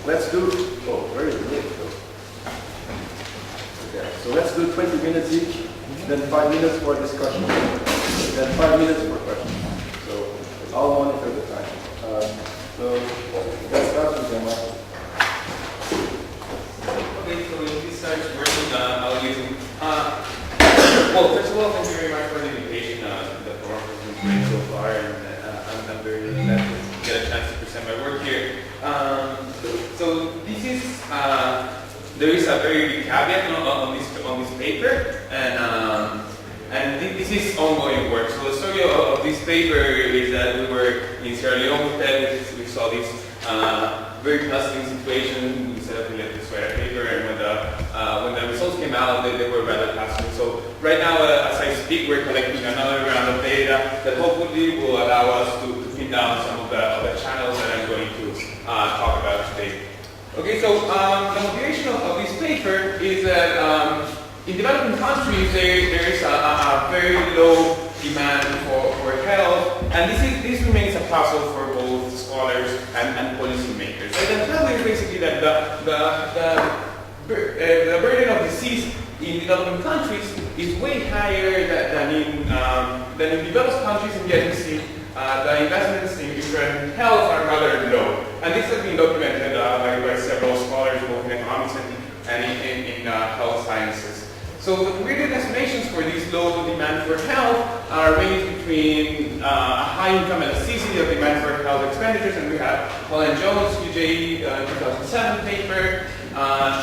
Let's do, oh, very late though. Okay, so let's do 20 minutes each, then 5 minutes for discussion, then 5 minutes for questions. So I'll monitor the time. So let's start with Gemma. Okay, so in this search working, I'll use well, first of all, thank you very much for the invitation. The forum has been great so far, and I'm very glad to get a chance to present my work here. So this is there is a very big caveat on this paper, and this is ongoing work. So the story of this paper is that we were in Sierra Leone with them. We saw this very puzzling situation. We set up to write a paper, and when the results came out, they were rather puzzling. So right now, as I speak, we're collecting another round of data that hopefully will allow us to pin down some of the channels that I'm going to talk about today. Okay, so the motivation of this paper is that in developing countries there is a very low demand for health, and this remains a puzzle for both scholars and policymakers. Right? And the is basically that the burden of disease in developing countries is way higher than in developed countries, and yet you see the investments in different health are rather low. And this has been documented by several scholars, both in economics and in health sciences. So the weighted estimations for this low demand for health range between a high income elasticity of demand for health expenditures, and we have Holland Jones, UJE 2007 paper,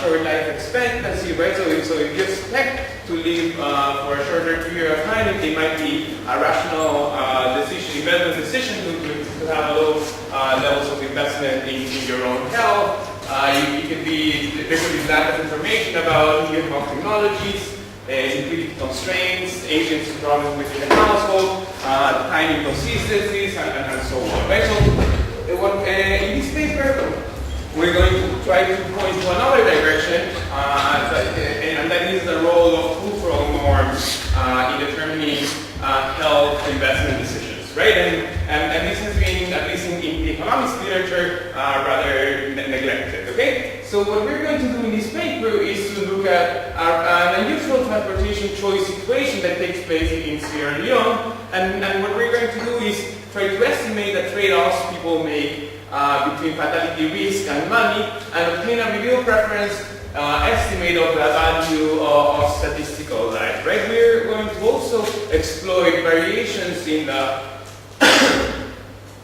short life expectancy, right? So if you expect to live for a shorter period of time, it might be a rational investment decision to have low levels of investment in your own health. There could be lack of information about new health technologies, liquidity constraints, agents problems within the household, time inconsistencies, and so on. Right? So in this paper, we're going to try to point to another direction, and that is the role of cultural norms in determining health investment decisions, right? And this has been, at least in the economics literature, rather neglected, okay? So what we're going to do in this paper is to look at an unusual transportation choice situation that takes place in Sierra Leone, and what we're going to do is try to estimate the trade-offs people make between fatality risk and money, and obtain a real preference estimate of the value of statistical life, right? We're going to also exploit variations in the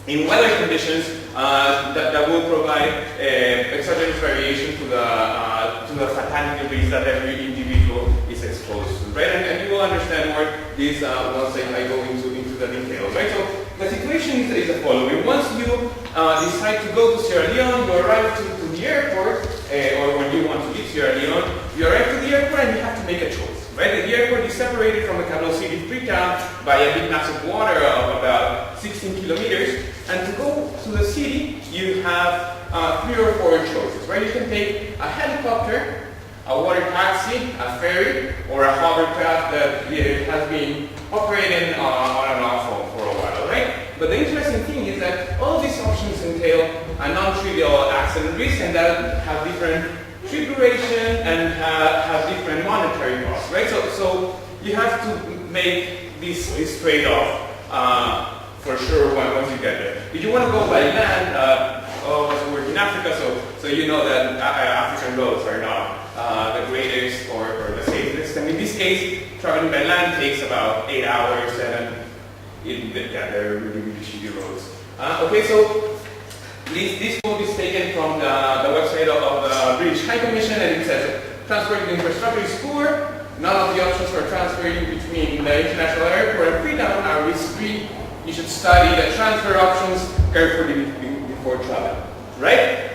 in weather conditions that will provide exogenous variation to the fatality risk that every individual is exposed to, right? And you will understand more this once I go into the details, right? So the situation is the following. Once you decide to go to Sierra Leone, you arrive to the airport, or when you want to leave Sierra Leone, you arrive to the airport and you have to make a choice, right? The airport is separated from the capital city, Freetown, by a big mass of water of about 16 kilometers. And to go to the city, you have 3 or 4 choices, right? You can take a helicopter, a water taxi, a ferry, or a hovercraft that has been operating on and off for a while, right? But the interesting thing is that all these options entail a non-trivial accident risk, and that have different trip duration and have different monetary costs, right? So you have to make this trade-off for sure once you get there. If you want to go by land, we work in Africa, so you know that African roads are not the greatest or the safest. And in this case, traveling by land takes about 8 hours, and they're really, really shitty roads. Okay, so this quote is taken from the website of the British High Commission, and it says, transport infrastructure is poor. None of the options for transferring between the international airport and Freetown are risk-free. You should study the transfer options carefully before travel, right?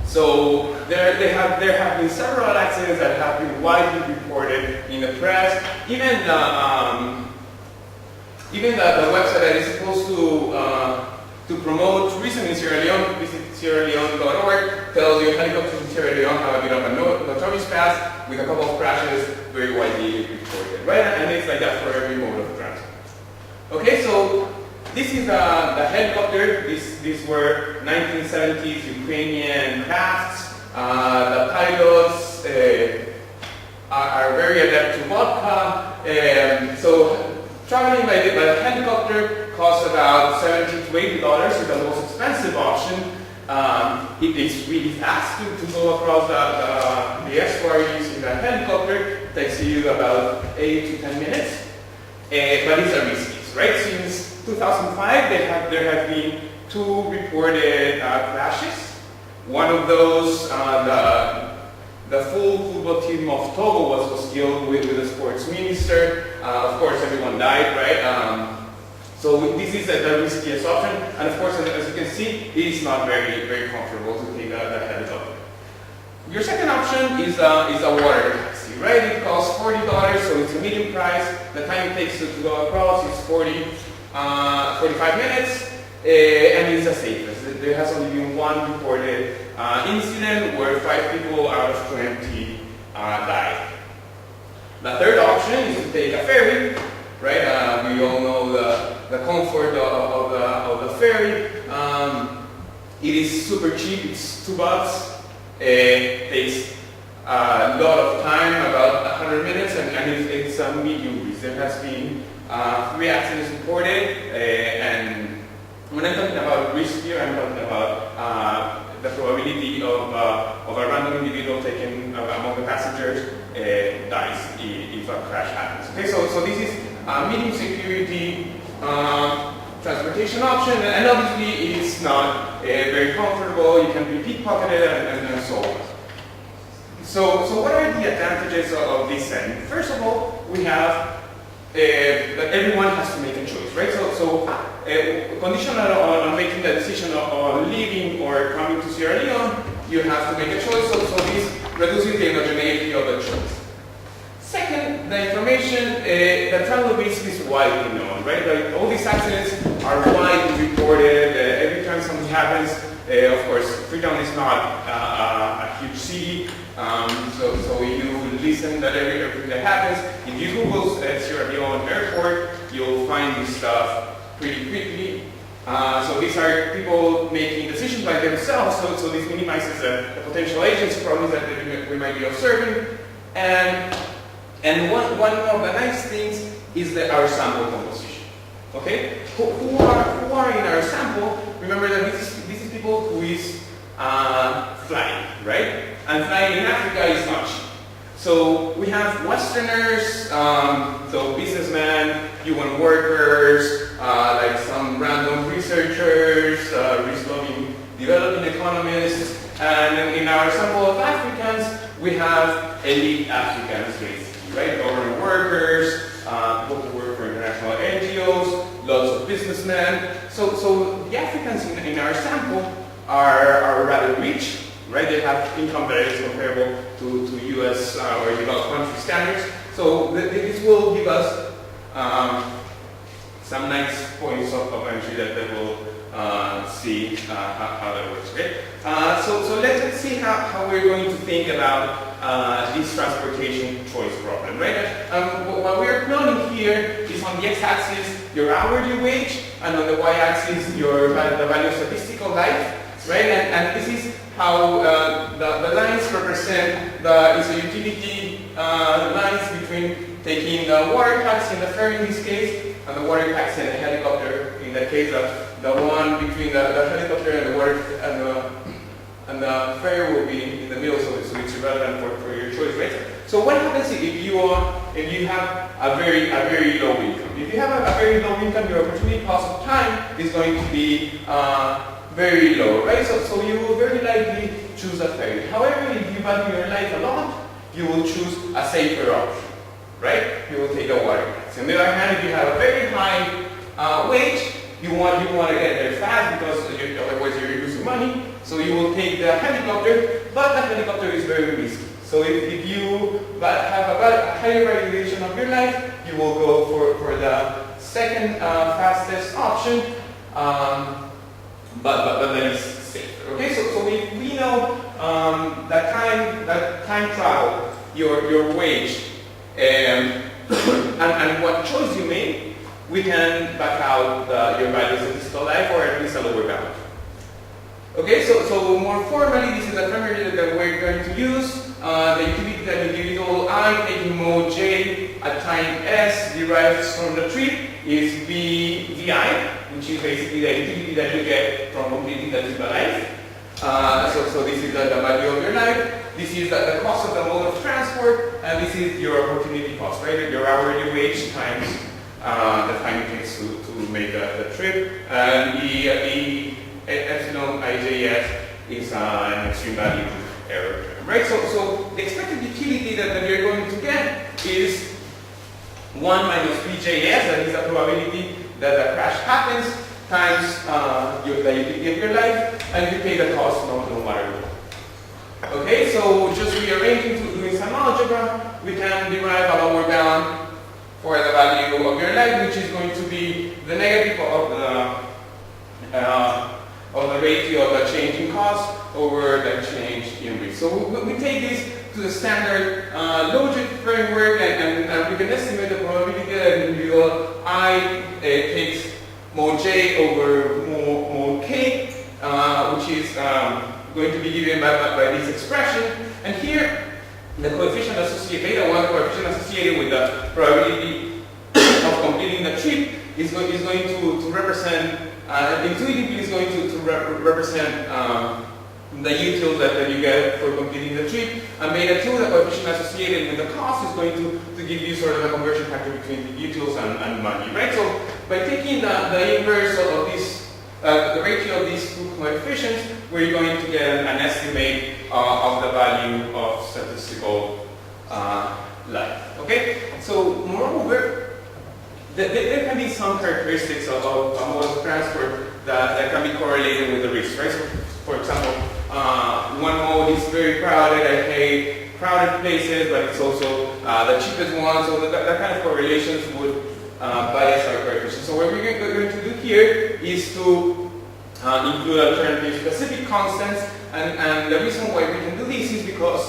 So there have been several accidents that have been widely reported in the press. Even the website that is supposed to promote tourism in Sierra Leone, visit SierraLeone.org, tells you helicopters in Sierra Leone have a bit of a notorious past with a couple of crashes very widely reported, right? And it's like that for every mode of transport. Okay, so This is the helicopter. These were 1970s Ukrainian crafts. The pilots are very adept to vodka. So traveling by the helicopter costs about $70 to $80. It's the most expensive option. It is really fast to go across the estuaries in the helicopter. It takes you about 8 to 10 minutes. But it's a risky, right? Since 2005, there have been 2 reported crashes. One of those, the full football team of Togo was killed with the sports minister. Of course, everyone died, right? So this is the riskiest option, and of course, as you can see, it is not very comfortable to take the helicopter. Your second option is a water taxi, right? It costs $40, so it's a medium price. The time it takes to go across is 45 minutes, and it's the safest. There has only been one reported incident where 5 people out of 20 died. The third option is to take a ferry, right? We all know the comfort of the ferry. It is super cheap. It's $2. It takes a lot of time, about 100 minutes, and it's a medium risk. There has been 3 accidents reported, and when I'm talking about risk here, I'm talking about the probability of a random individual taken among the passengers dies if a crash happens. Okay, so this is a medium security transportation option, and obviously it's not very comfortable. You can be pickpocketed and so on. So what are the advantages of this end? First of all, we have that everyone has to make a choice, right? So conditional on making the decision of leaving or coming to Sierra Leone, you have to make a choice. So this reduces the homogeneity of the choice. Second, the information, the travel risk is widely known, right? Like all these accidents are widely reported. Every time something happens, of course, Freetown is not a huge city, so you listen that everything that happens. If you Google Sierra Leone Airport, you'll find this stuff pretty quickly. So these are people making decisions by themselves, so this minimizes the potential agency problems that we might be observing. And one of the nice things is our sample composition. Okay, who are in our sample? Remember that this is people who is flying, right? And flying in Africa is not cheap. So we have Westerners, so businessmen, UN workers, like some random researchers, risk-loving developing economists, and in our sample of Africans, we have elite Africans, basically, right? Government workers, people who work for international NGOs, lots of businessmen. So the Africans in our sample are rather rich, right? They have income that is comparable to US or developed country standards. So this will give us some nice points of entry that we'll see how that works, okay? So let's see how we're going to think about this transportation choice problem, right? What we're plotting here is on the x-axis your hourly wage, and on the y-axis the value of statistical life, right? And this is how the lines represent the utility lines between taking the water taxi in the ferry in this case, and the water taxi and the helicopter in the case of the one between the helicopter and the water and the ferry will be in the middle, so it's irrelevant for your choice, right? So what happens if you have a very low income? If you have a very low income, your opportunity cost of time is going to be very low, right? So you will very likely choose a ferry. However, if you value your life a lot, you will choose a safer option, right? You will take a water taxi. On the other hand, if you have a very high wage, you want to get there fast because otherwise you're losing money. So you will take the helicopter, but the helicopter is very risky. So if you have a higher valuation of your life, you will go for the second fastest option, but that is safer. Okay, so if we know that time travel, your wage, and what choice you make, we can back out your values of physical life, or at least a lower bound. Okay, so more formally, this is a term that we're going to use. The utility that individual I taking mode J at time S derives from the trip is VI, which is basically the utility that you get from completing the trip alive. So this is the value of your life. This is the cost of the mode of transport, and this is your opportunity cost, right? Your hourly wage times the time it takes to make the trip. And the epsilon IJS is an extreme value error term, right? So the expected utility that you're going to get is 1 minus PJS, that is the probability that the crash happens, times the utility of your life, and you pay the cost no matter what. Okay, so just rearranging to doing some algebra, we can derive a lower bound for the value of your life, which is going to be the negative of the ratio of the change in cost over the change in risk. So we take this to the standard logic framework, and we can estimate the probability that an individual I takes mode J over mode K, which is going to be given by this expression. And here, the coefficient associated, beta 1, the coefficient associated with the probability of completing the trip is going to represent, intuitively is going to represent the utils that you get for completing the trip. And beta 2, the coefficient associated with the cost, is going to give you sort of a conversion factor between the utils and money, right? So by taking the inverse of this, the ratio of these two coefficients, we're going to get an estimate of the value of statistical life. Okay? So moreover, there can be some characteristics of a mode of transport that can be correlated with the risk, right? So for example, one mode is very crowded. I hate crowded places, but it's also the cheapest one. So that kind of correlations would bias our coefficient. So what we're going to do here is to include alternative specific constants, and the reason why we can do this is because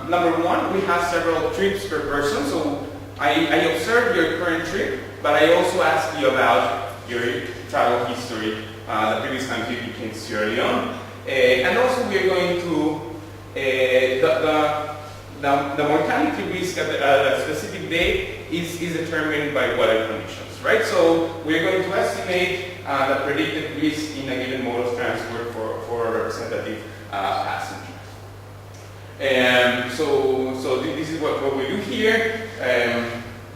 number one, we have several trips per person. So I observe your current trip, but I also ask you about your travel history, the previous time you came to Sierra Leone. And also we are going to, the mortality risk at a specific day is determined by weather conditions, right? So we are going to estimate the predicted risk in a given mode of transport for a representative passenger. So this is what we do here.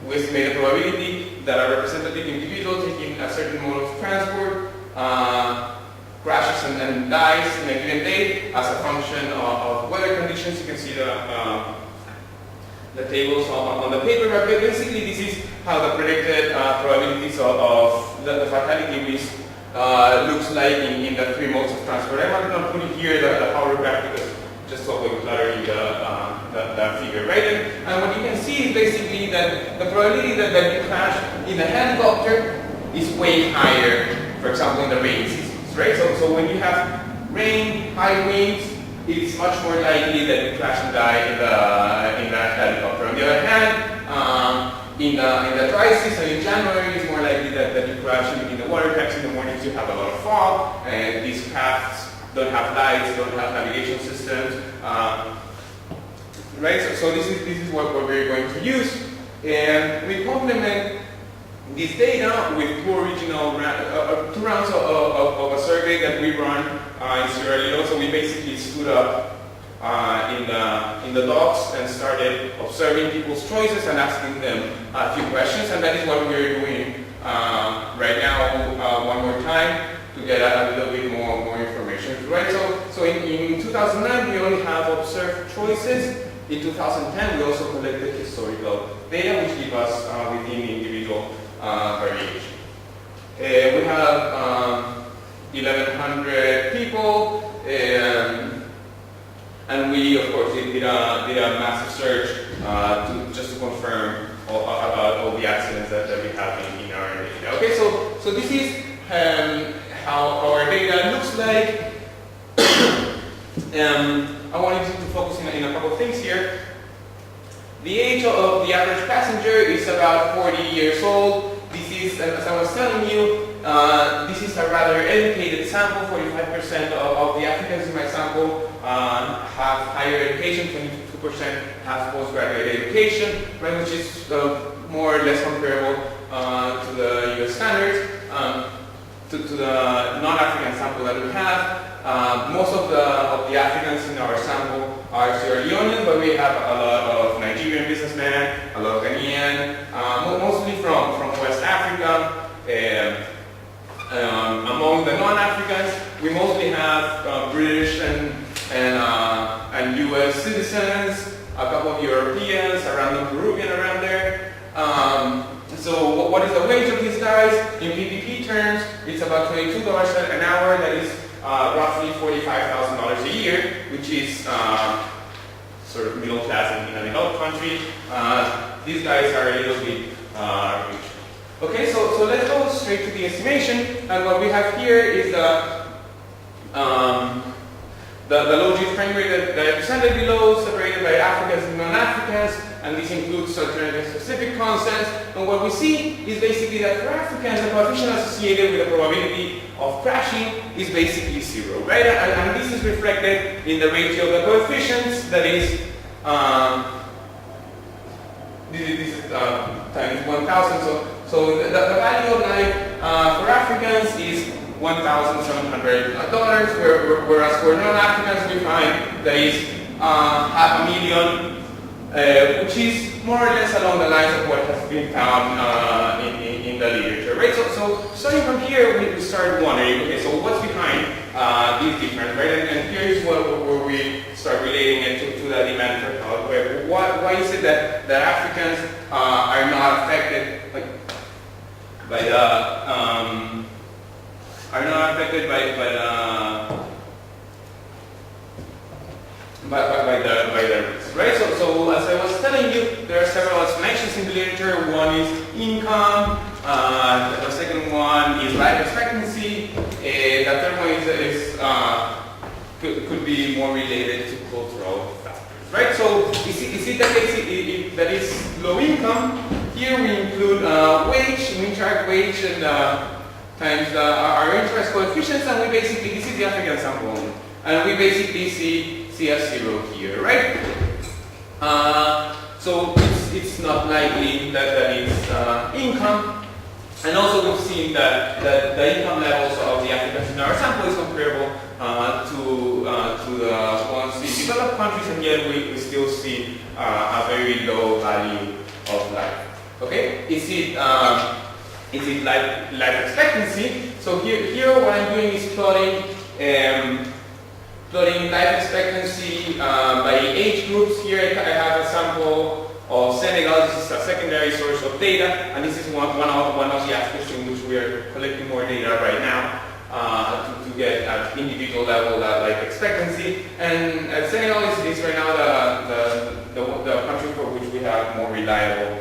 We estimate the probability that a representative individual taking a certain mode of transport crashes and dies in a given day as a function of weather conditions. You can see the tables on the paper. But basically, this is how the predicted probabilities of the fatality risk looks like in the three modes of transport. I'm not putting here the power graph because just so we clarify the figure, right? And what you can see is basically that the probability that you crash in a helicopter is way higher, for example, in the rainy seasons, right? So when you have rain, high winds, it's much more likely that you crash and die in that helicopter. On the other hand, in the dry season in January, it's more likely that you crash in the water taxi. In the mornings you have a lot of fog, and these crafts don't have lights, don't have navigation systems, right? So this is what we're going to use, and we complement this data with two rounds of a survey that we run in Sierra Leone. So we basically stood up in the docks and started observing people's choices and asking them a few questions, and that is what we're doing right now one more time to get a little bit more information, right? So in 2009 we only have observed choices. In 2010 we also collected historical data which give us within individual variation. We have 1,100 people, and we of course did a massive search just to confirm about all the accidents that we have in our data. Okay, so this is how our data looks like. I wanted to focus in a couple of things here. The age of the average passenger is about 40 years old. This is, as I was telling you, this is a rather educated sample. 45% of the Africans in my sample have higher education, 22% have postgraduate education, right, which is more or less comparable to the US standards. To the non-African sample that we have, most of the Africans in our sample are Sierra Leonean, but we have a lot of Nigerian businessmen, a lot of Ghanaian, mostly from West Africa. Among the non-Africans, we mostly have British and US citizens, a couple of Europeans, a random Peruvian around there. So what is the wage of these guys? In PPP terms, it's about $22 an hour. That is roughly $45,000 a year, which is sort of middle class in a developed country. These guys are a little bit rich. Okay, so let's go straight to the estimation. And what we have here is the Logit framework that I presented below, separated by Africans and non-Africans, and this includes alternative-specific constants. And what we see is basically that for Africans, the coefficient associated with the probability of crashing is basically 0, right? And this is reflected in the ratio of the coefficients, that is, this is times 1,000. So the value of life for Africans is $1,700, whereas for non-Africans we find that is $500,000, which is more or less along the lines of what has been found in the literature, right? So starting from here, we start wondering, okay, so what's behind these differences, right? And here is where we start relating it to the demand for health. Why is it that Africans are not affected by the risk, right? So as I was telling you, there are several explanations in the literature. One is income. The second one is life expectancy. The third one could be more related to cultural factors, right? So is it the case that is low income? Here we include wage, mean track wage, and times our interest coefficients, and we basically, this is the African sample, and we basically see a 0 here, right? So it's not likely that it's income, and also we've seen that the income levels of the Africans in our sample is comparable to the ones in developed countries, and yet we still see a very low value of life. Okay, is it life expectancy? So here what I'm doing is plotting life expectancy by age groups. Here I have a sample of Senegal. This is a secondary source of data, and this is one of the aspects in which we are collecting more data right now to get at individual level life expectancy. And Senegal is right now the country for which we have more reliable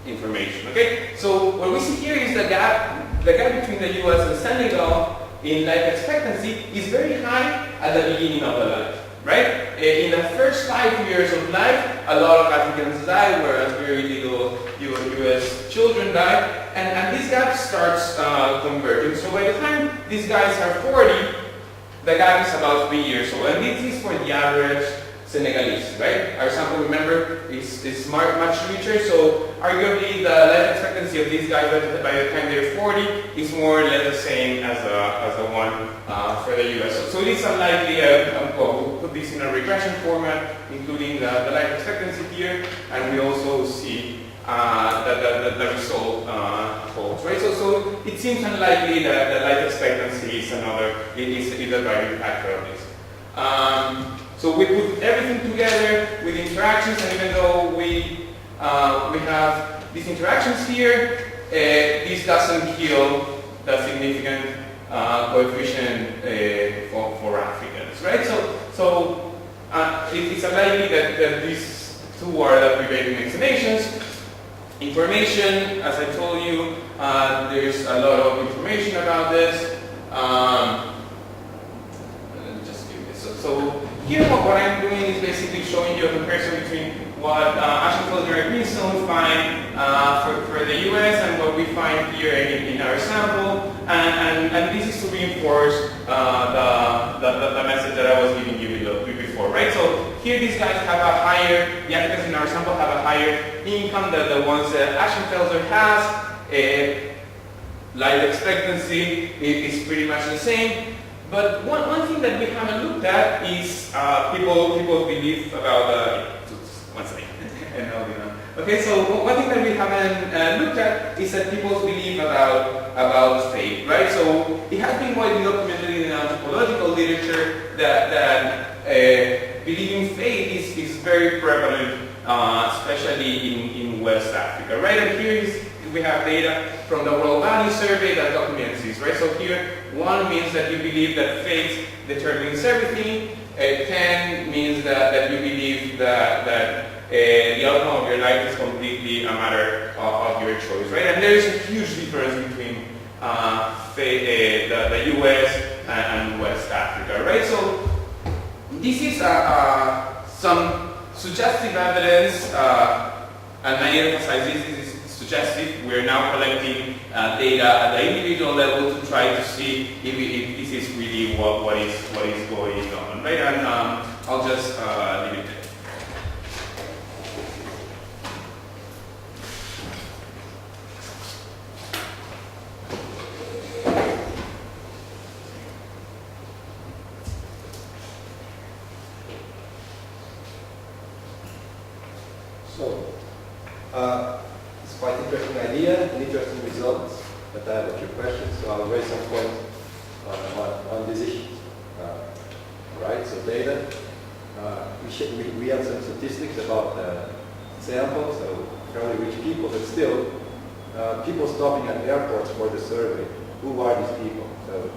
information. Okay, so what we see here is the gap between the US and Senegal in life expectancy is very high at the beginning of the life, right? In the first 5 years of life, a lot of Africans die, whereas very little US children die, and this gap starts converging. So by the time these guys are 40, the gap is about 3 years old, and this is for the average Senegalese, right? Our sample, remember, is much richer, so arguably the life expectancy of these guys by the time they're 40 is more or less the same as the one for the US. So it is unlikely, we'll put this in a regression format, including the life expectancy here, and we also see that the result holds, right? So it seems unlikely that the life expectancy is a driving factor of this. So we put everything together with interactions, and even though we have these interactions here, this doesn't kill the significant coefficient for Africans, right? So it's unlikely that these two are the prevailing explanations. Information, as I told you, there's a lot of information about this. Just give this. So here what I'm doing is basically showing you a comparison between what Ashenfelder and Greenstone find for the US and what we find here in our sample, and this is to reinforce the message that I was giving you before, right? So here these guys have a higher, the applicants in our sample have a higher income than the ones that Ashenfelder has. Life expectancy is pretty much the same. But one thing that we haven't looked at is people's belief about one second. Okay, so one thing that we haven't looked at is that people's belief about fate, right? So it has been widely documented in anthropological literature that believing fate is very prevalent, especially in West Africa, right? And here we have data from the World Value Survey that documents this, right? So here, 1 means that you believe that fate determines everything. 10 means that you believe that the outcome of your life is completely a matter of your choice, right? And there is a huge difference between the US and West Africa, right? So this is some suggestive evidence, and I emphasize this is suggestive. We're now collecting data at the individual level to try to see if this is really what is going on, right? And I'll just leave it there. So, it's quite an interesting idea, an interesting results, but I have a few questions, so I'll raise some points on this issue. Right, so data. We have some statistics about samples, so fairly rich people, but still, people stopping at airports for the survey. Who are these people? So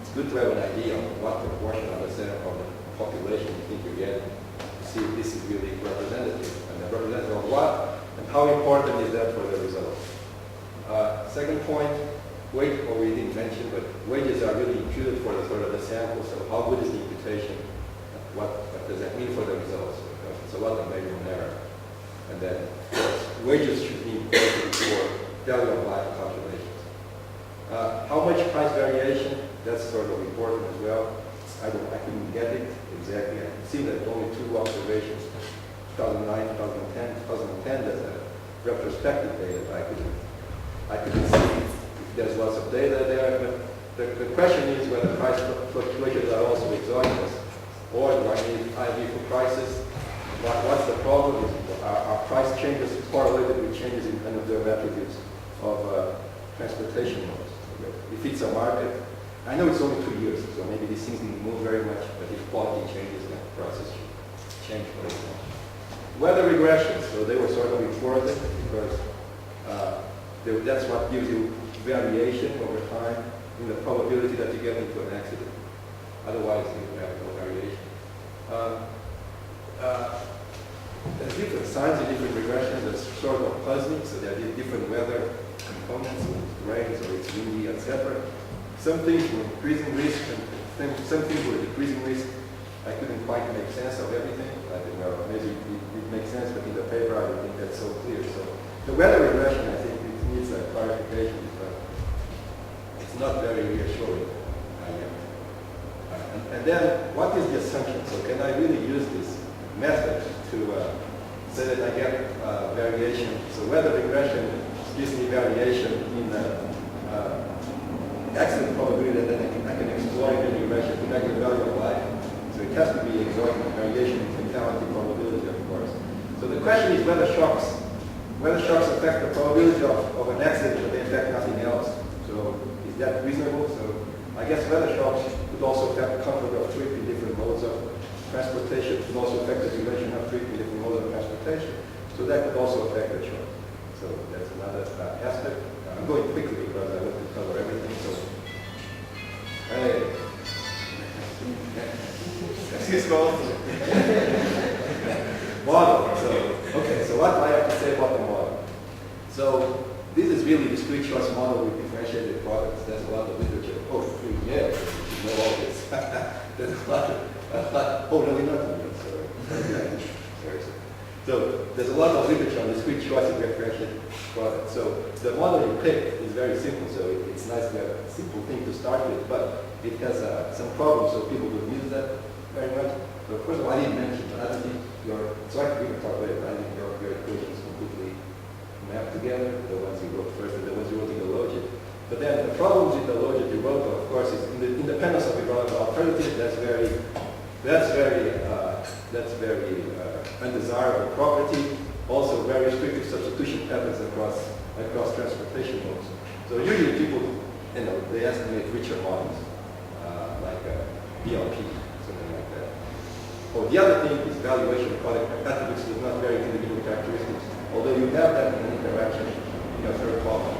it's good to have an idea of what proportion of the sample of the population you think you're getting, to see if this is really representative, and representative of what, and how important is that for the result. Second point, wage, or we didn't mention, but wages are really imputed for the sort of the sample, so how good is the imputation? What does that mean for the results? Because it's a lot of maybe an error. And then, of course, wages should be important for value of life calculations. How much price variation? That's sort of important as well. I couldn't get it exactly. I see that only 2 observations, 2009, 2010. 2010, that's a retrospective data, but I couldn't see if there's lots of data there. But the question is whether price fluctuations are also exogenous, or do I need IV for prices? What's the problem? Are price changes correlated with changes in unobserved attributes of transportation modes? If it's a market, I know it's only 2 years, so maybe these things didn't move very much, but if quality changes, then prices should change very much. Weather regressions, so they were sort of important because that's what gives you variation over time in the probability that you get into an accident. Otherwise, you have no variation. There's different signs of different regressions that's sort of puzzling, so there are different weather components, so it's rains or it's windy, etc. Some things were increasing risk, and some things were decreasing risk. I couldn't quite make sense of everything. I think, well, maybe it makes sense, but in the paper I don't think that's so clear. So the weather regression, I think, it needs a clarification because it's not very reassuring. And then, what is the assumption? So can I really use this method to say that I get variation? So weather regression gives me variation in accident probability that I can exploit in regression to make the value of life. So it has to be exogenous variation in fatality probability, of course. So the question is whether shocks affect the probability of an accident, but they affect nothing else. So is that reasonable? So I guess weather shocks could also affect comfort of trip in different modes of transportation. Could also affect the duration of trip in different modes of transportation. So that could also affect the choice. So that's another aspect. I'm going quickly because I want to cover everything. So, hey. Model. So what do I have to say about the model? So this is really discrete choice model with differentiated products. There's a lot of literature. Oh, yeah, you know all this. There's a lot Oh, no, we're not doing it, sorry. Sorry. So there's a lot of literature on discrete choice of regression product. So the model you pick is very simple, so it's nice to have a simple thing to start with, but it has some problems, so people don't use that very much. So first of all, I didn't mention, but I don't think so we can talk later, but I think your equations completely map together, the ones you wrote first and the ones you wrote in the logit. But then the problems with the logit you wrote, of course, is in the independence of irrelevant alternative. That's very undesirable property. Also, very restrictive substitution happens across transportation modes. So usually people, they estimate richer models, like BLP, something like that. Oh, the other thing is valuation of product attributes with not very individual characteristics. Although you have that in an interaction in a third column.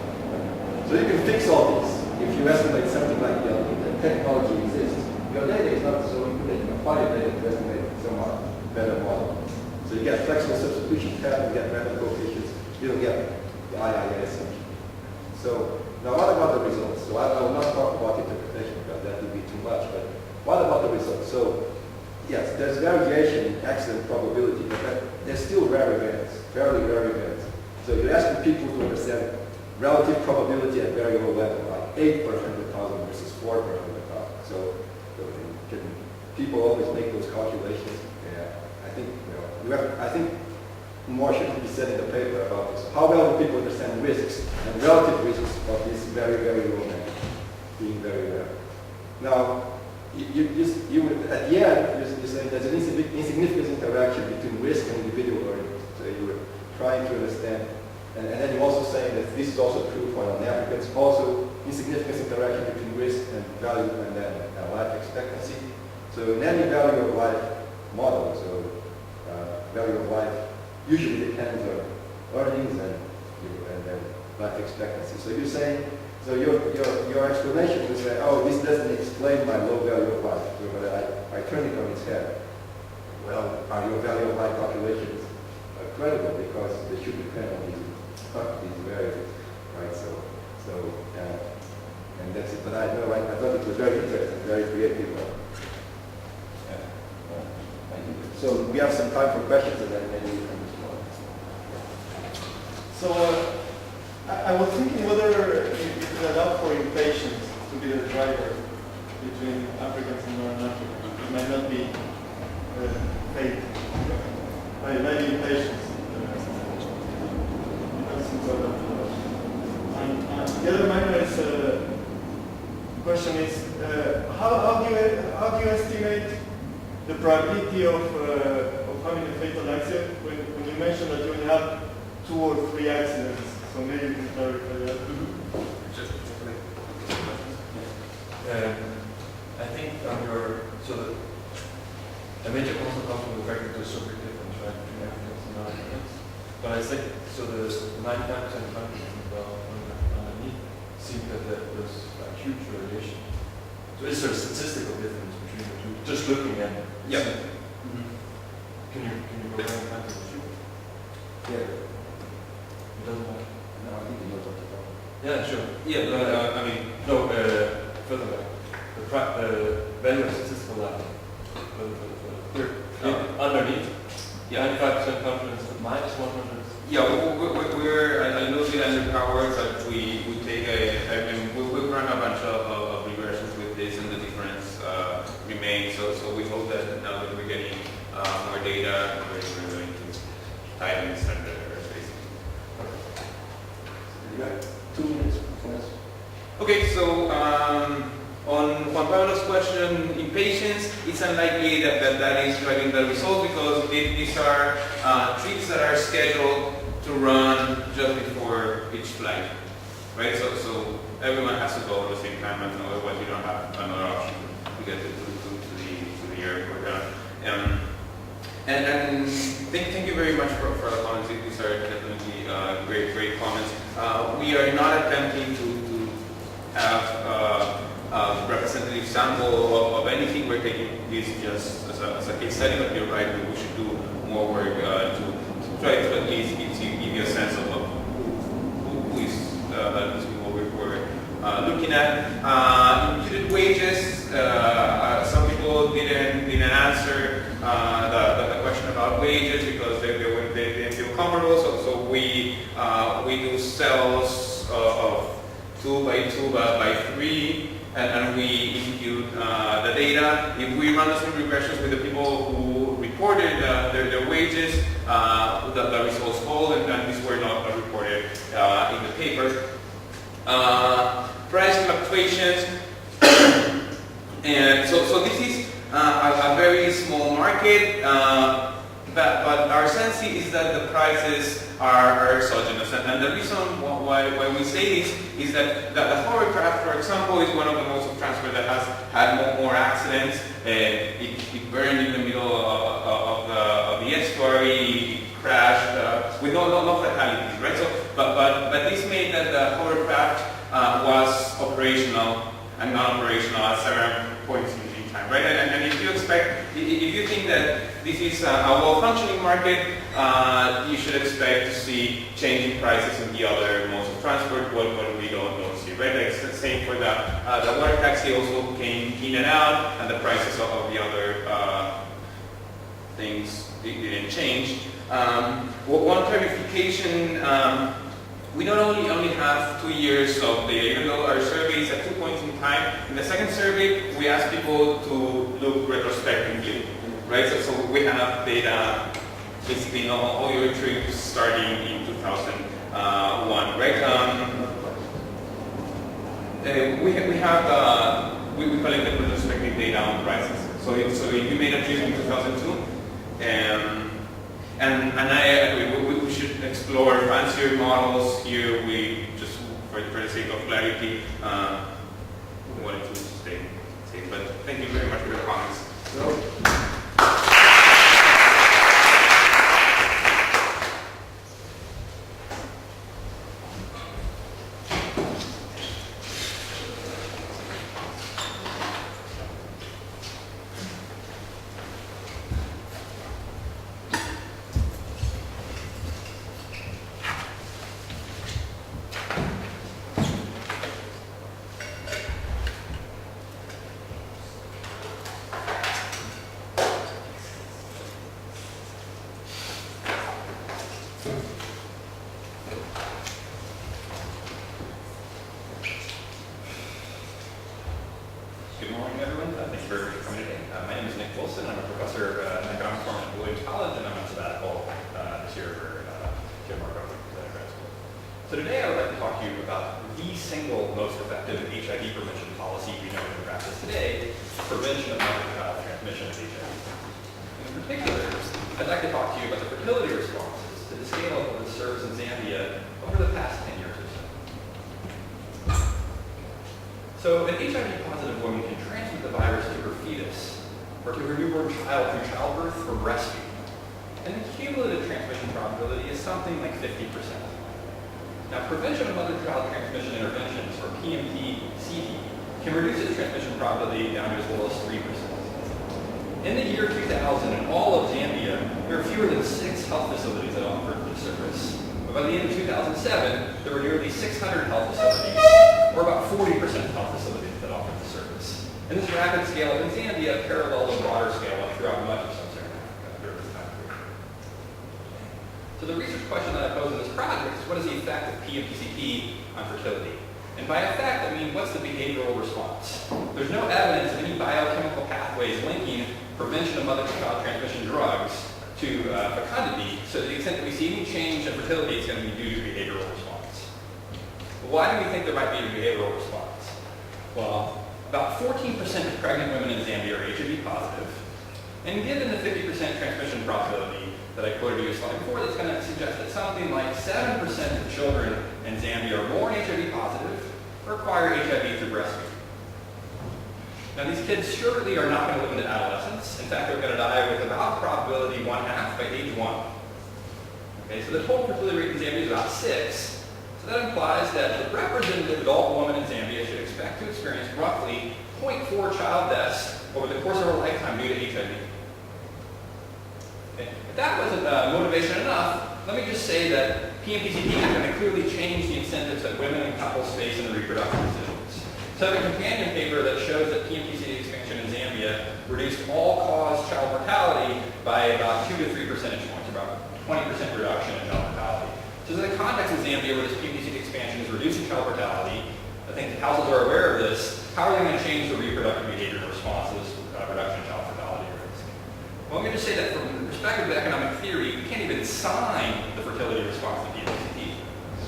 So you can fix all these if you estimate something like BLP. The technology exists. Your data is not so good that you can apply your data to estimate somewhat better model. So you get flexible substitution pattern, you get random coefficients, you don't get the IIA assumption. So now what about the results? So I will not talk about interpretation because that would be too much, but what about the results? So yes, there's variation in accident probability, but there's still rare events, fairly rare events. So you're asking people to understand relative probability at very low level, like 8 per 100,000 versus 4 per 100,000. So people always make those calculations. Yeah, I think more should be said in the paper about this. How well do people understand risks and relative risks of this very, very low number being very rare? Now, you would, at the end, you say there's an insignificant interaction between risk and individual learning. So you were trying to understand, and then you're also saying that this is also true for non-Africans. Also, insignificant interaction between risk and value and then life expectancy. So in any value of life model, so value of life usually depends on earnings and then life expectancy. So you're saying, so your explanation is say, oh, this doesn't explain my low value of life. So I turn it on its head. Well, are your value of life calculations credible because they should depend on these variables, right? And that's it. But I thought it was very interesting, very creative. So we have some time for questions, and then maybe we can respond. So I was thinking whether you could allow for impatience to be the driver between Africans and non-Africans. It might not be fate. Maybe impatience. And the other minor question is how do you estimate the probability of having a fatal accident when you mentioned that you only have 2 or 3 accidents? So maybe you can clarify that. I think a major concern comes from the fact that there's so big difference, right, between Africans and non-Africans. But I think so. There's 99% of countries underneath seem that there's a huge variation. So is there a statistical difference between the two? Just looking at it. Yeah. Mm-hmm. Can you go down and Yeah. It doesn't matter. No, I think you know what you're talking about. Yeah, sure. Yeah, further back. The value of statistical level. Underneath. Yeah. 95% confidence, minus 100. Yeah, we're a little bit underpowered, but we take we've run a bunch of regressions with this, and the difference remains. So we hope that now that we're getting more data, we're going to tighten the standard basically. You got 2 minutes. Okay, so on Juan Pablo's question, impatience, it's unlikely that is driving the result because these are trips that are scheduled to run just before each flight, right? So everyone has to go at the same time, and otherwise you don't have another option to get to the airport. And thank you very much for the comments. These are definitely great comments. We are not attempting to have a representative sample of anything. We're taking this just as a case study, but you're right, we should do more work to try to at least give you a sense of who is these people we're looking at. Imputed wages, some people didn't answer. answer the question about wages because they didn't feel comfortable. So we do cells of 2 by 2 by 3, and we impute the data. If we run the same regressions with the people who reported their wages, the results hold, and these were not reported in the paper. Price fluctuations, and so this is a very small market, but our sense is that the prices are exogenous, and the reason why we say this is that the hovercraft, for example, is one of the modes of transport that has had more accidents. It burned in the middle of the estuary, it crashed with no fatalities, right? So, but this made that the hovercraft was operational and non-operational at certain points in time, right? And if you think that this is a well-functioning market, you should expect to see changing prices in the other modes of transport, what we don't see, right? Like the same for the water taxi also came in and out, and the prices of the other things didn't change. One clarification. We not only have 2 years of data, even though our survey is at 2 points in time. In the second survey, we asked people to look retrospectively, right? So we have data basically on all your trips starting in 2001, right? We collected retrospective data on prices. So if you made a trip in 2002, and I agree, we should explore fancier models here. We just, for the sake of clarity, we wanted to stay safe. But thank you very much for your comments. Good morning, everyone. Thank you very much for coming today. My name is Nick Wilson. I'm a professor in economics at Williams College, and I'm on sabbatical this year for Jim Marco grad school. So today I would like to talk to you about the single most effective HIV prevention policy we know in practice today, prevention of mother-to-child transmission of HIV. In particular, I'd like to talk to you about the fertility responses to the scale of what serves in Zambia over the past 10 years or so. So an HIV-positive woman can transmit the virus to her fetus or to her newborn child through childbirth or breastfeeding. And the cumulative transmission probability is something like 50%. Now, prevention of mother-to-child transmission interventions, or PMT-CT, can reduce its transmission probability down to as little as 3%. In the year 2000, in all of Zambia, there were fewer than 6 health facilities that offered this service. But by the end of 2007, there were nearly 600 health facilities, or about 40% of health facilities that offered the service. And this rapid scale-up in Zambia paralleled a broader scale-up throughout much of sub-Saharan Africa during this time period. So the research question that I pose in this project is, what is the effect of PMTCP on fertility? And by effect, I mean, what's the behavioral response? There's no evidence of any biochemical pathways linking prevention of mother-to-child transmission drugs to fecundity, so to the extent that we see any change in fertility, it's going to be due to behavioral response. Why do we think there might be a behavioral response? Well, about 14% of pregnant women in Zambia are HIV positive, and given the 50% transmission probability that I quoted you a slide before, that's going to suggest that something like 7% of children in Zambia are born HIV positive or acquire HIV through breastfeeding. Now, these kids surely are not going to live into adolescence. In fact, they're going to die with about probability 1/2 by age 1. Okay, so the total fertility rate in Zambia is about 6. So that implies that the representative adult woman in Zambia should expect to experience roughly 0.4 child deaths over the course of her lifetime due to HIV. Okay. If that wasn't motivation enough, let me just say that PMTCP is going to clearly change the incentives that women and couples face in the reproductive decisions. So I have a companion paper that shows that PMTCD expansion in Zambia reduced all-cause child mortality by about 2 to 3 percentage points, about 20% reduction in child mortality. So in the context of Zambia where this PMTCD expansion is reducing child mortality, I think the households are aware of this. How are they going to change the reproductive behavior in response to this reduction in child mortality risk? Well, let me just say that from the perspective of economic theory, we can't even sign the fertility response to PMTCD.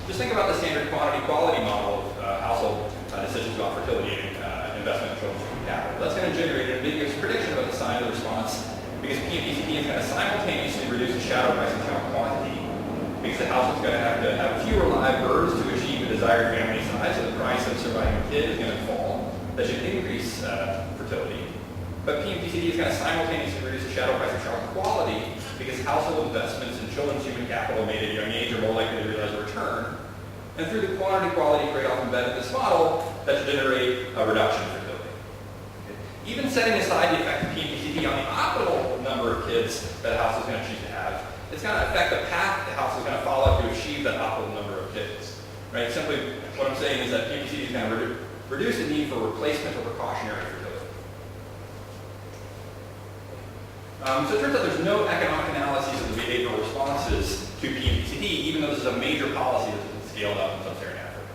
Just think about the standard quantity-quality model of household decisions about fertility and investment in children's human capital. That's going to generate an ambiguous prediction about the sign of the response because PMTCD is going to simultaneously reduce the shadow price of child quantity because the household's going to have fewer live births to achieve the desired family size, so the price of surviving a kid is going to fall. That should increase fertility. But PMTCD is going to simultaneously reduce the shadow price of child quality because household investments in children's human capital made at a young age are more likely to realize a return. And through the quantity-quality trade-off embedded in this model, that should generate a reduction in fertility. Even setting aside the effect of PMTCD on the optimal number of kids that a house is going to choose to have, it's going to affect the path the house is going to follow to achieve that optimal number of kids. Right? Simply, what I'm saying is that PMTCD is going to reduce the need for replacement or precautionary fertility. So it turns out there's no economic analyses of the behavioral responses to PMTCD, even though this is a major policy that's been scaled up in sub-Saharan Africa.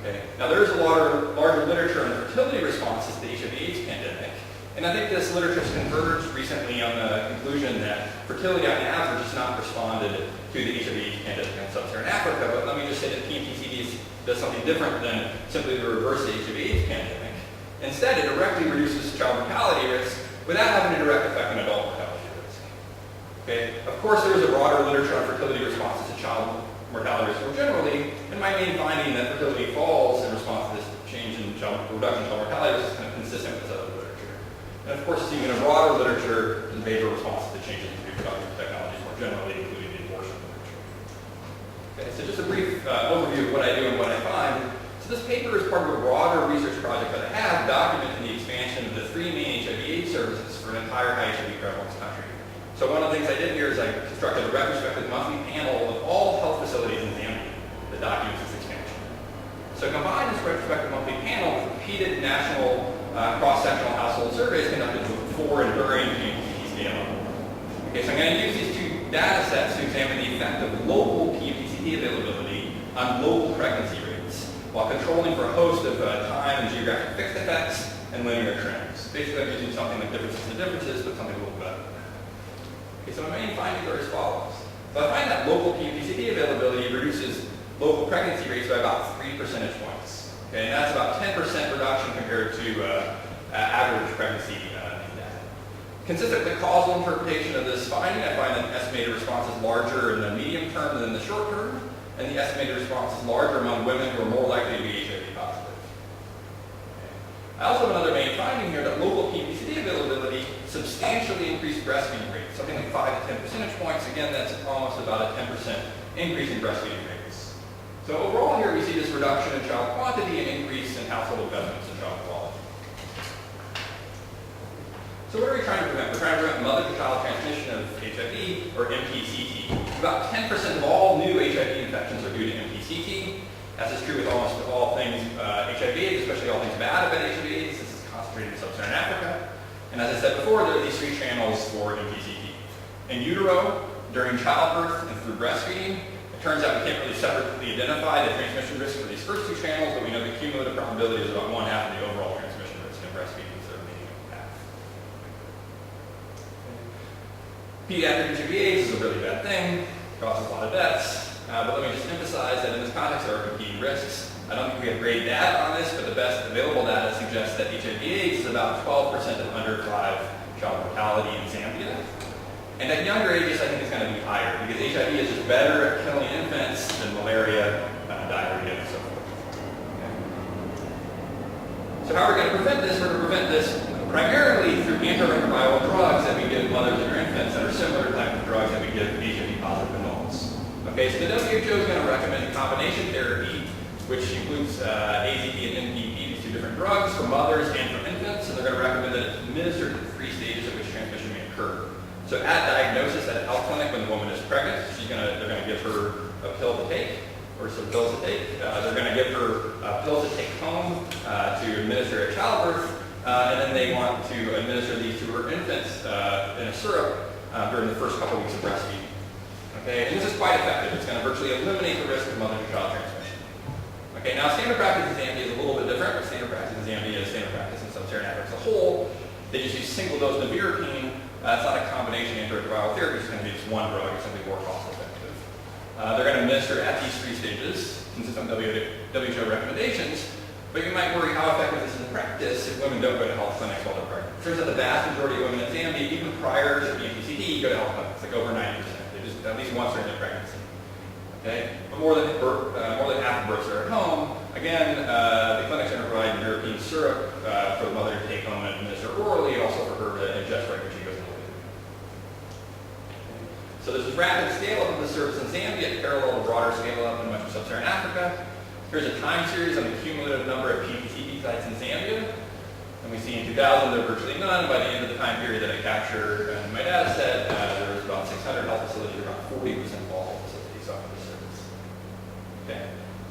Okay. Now there is a larger literature on the fertility responses to the HIV/AIDS pandemic, and I think this literature has converged recently on the conclusion that fertility on average has not responded to the HIV/AIDS pandemic in sub-Saharan Africa, but let me just say that PMTCD does something different than simply to reverse the HIV/AIDS pandemic. Instead, it directly reduces child mortality risk without having a direct effect on adult mortality risk. Okay? Of course, there is a broader literature on fertility responses to child mortality risk more generally, and my main finding that fertility falls in response to this change in reduction in child mortality risk is kind of consistent with this other literature. And of course, even a broader literature is behavioral responses to changes in reproductive technologies more generally, including the abortion literature. Okay, so just a brief overview of what I do and what I find. So this paper is part of a broader research project that I have documenting the expansion of the 3 main HIV/AIDS services for an entire high HIV prevalence country. So one of the things I did here is I constructed a retrospective monthly panel of all health facilities in Zambia that documents this expansion. So combined this retrospective monthly panel with repeated national cross-sectional household surveys conducted before and during the PMTCD scale-up. Okay, so I'm going to use these 2 data sets to examine the effect of local PMTCD availability on local pregnancy rates, while controlling for a host of time and geographic fixed effects and linear trends. Basically, I'm using something like differences and differences, but something a little better. Okay, so my main findings are as follows. So I find that local PMTCD availability reduces local pregnancy rates by about 3 percentage points. Okay, and that's about 10% reduction compared to average pregnancy data. Consistent with the causal interpretation of this finding, I find that estimated response is larger in the medium term than the short term, and the estimated response is larger among women who are more likely to be HIV positive. I also have another main finding here that local PMTCD availability substantially increased breastfeeding rates, something like 5 to 10 percentage points. Again, that's almost about a 10% increase in breastfeeding rates. So overall here we see this reduction in child quantity and increase in household investments in child quality. So what are we trying to prevent? We're trying to prevent mother-to-child transmission of HIV, or MTCT. About 10% of all new HIV infections are due to MTCT. As is true with almost all things HIV/AIDS, especially all things bad about HIV/AIDS. This is concentrated in sub-Saharan Africa. And as I said before, there are these 3 channels for MTCT. In utero, during childbirth, and through breastfeeding. It turns out we can't really separately identify the transmission risk for these first 2 channels, but we know the cumulative probability is about 1/2 of the overall transmission risk in breastfeeding. Pediatric HIV/AIDS is a really bad thing, causes a lot of deaths, but let me just emphasize that in this context there are competing risks. I don't think we have great data on this, but the best available data suggests that HIV/AIDS is about 12% of under 5 child mortality in Zambia. And at younger ages I think it's going to be higher, because HIV is just better at killing infants than malaria, diarrhea, and so forth. Okay. So how are we going to prevent this? We're going to prevent this primarily through antiretroviral drugs that we give mothers and infants that are similar to the type of drugs that we give HIV-positive adults. Okay, so the WHO is going to recommend combination therapy, which includes AZP and NPP, these 2 different drugs for mothers and for infants, and they're going to recommend that it's administered at the 3 stages at which transmission may occur. So at diagnosis at a health clinic when the woman is pregnant, they're going to give her a pill to take. or some pills to take. They're going to give her pills to take home to administer at childbirth, and then they want to administer these to her infants in a syrup during the first couple weeks of breastfeeding. Okay, and this is quite effective. It's going to virtually eliminate the risk of mother-to-child transmission. Okay, now standard practice in Zambia is a little bit different. Standard practice in Zambia is standard practice in sub-Saharan Africa as a whole. They just use single dose nevirapine. It's not a combination antiretroviral therapy. It's going to be just one drug. It's going to be more cost effective. They're going to administer at these 3 stages, consistent with WHO recommendations. But you might worry how effective this is in practice if women don't go to health clinics while they're pregnant. Turns out the vast majority of women in Zambia, even prior to PMTCD, go to health clinics, like over 90%. They just at least once during their pregnancy. Okay, but more than half of births are at home. Again, the clinics are going to provide nevirapine syrup for the mother to take home and administer orally, also for her to ingest right when she goes to labor. So there's this rapid scale-up of the service in Zambia, parallel to broader scale-up in much of sub-Saharan Africa. Here's a time series on the cumulative number of PPTP sites in Zambia. And we see in 2000 there were virtually none. By the end of the time period that I captured in my data set, there was about 600 health facilities, around 40% of all health facilities offer the service. Okay,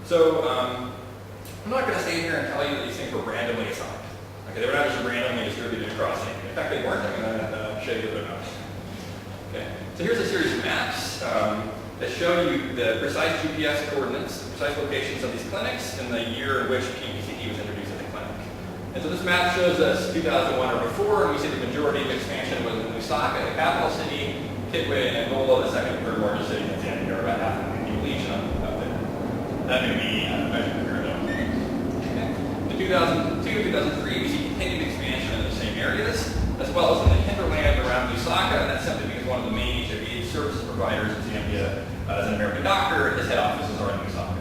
so I'm not going to stay here and tell you that these things were randomly assigned. Okay, they were not just randomly distributed across Zambia. In fact, they weren't. I'm going to show you that they're not. Okay, so here's a series of maps that show you the precise GPS coordinates, the precise locations of these clinics, and the year in which PMTCD was introduced at the clinic. And so this map shows us 2001 or before, and we see the majority of expansion was in Lusaka, the capital city, Kitwe, and Angola, the second and third largest city in Zambia, or about half of the people each up there. That may be measured here, though. Okay. In 2002, 2003, we see continued expansion in the same areas, as well as in the hinterland around Lusaka, and that's simply because one of the main HIV services providers in Zambia is an American doctor, and his head office is already in Lusaka.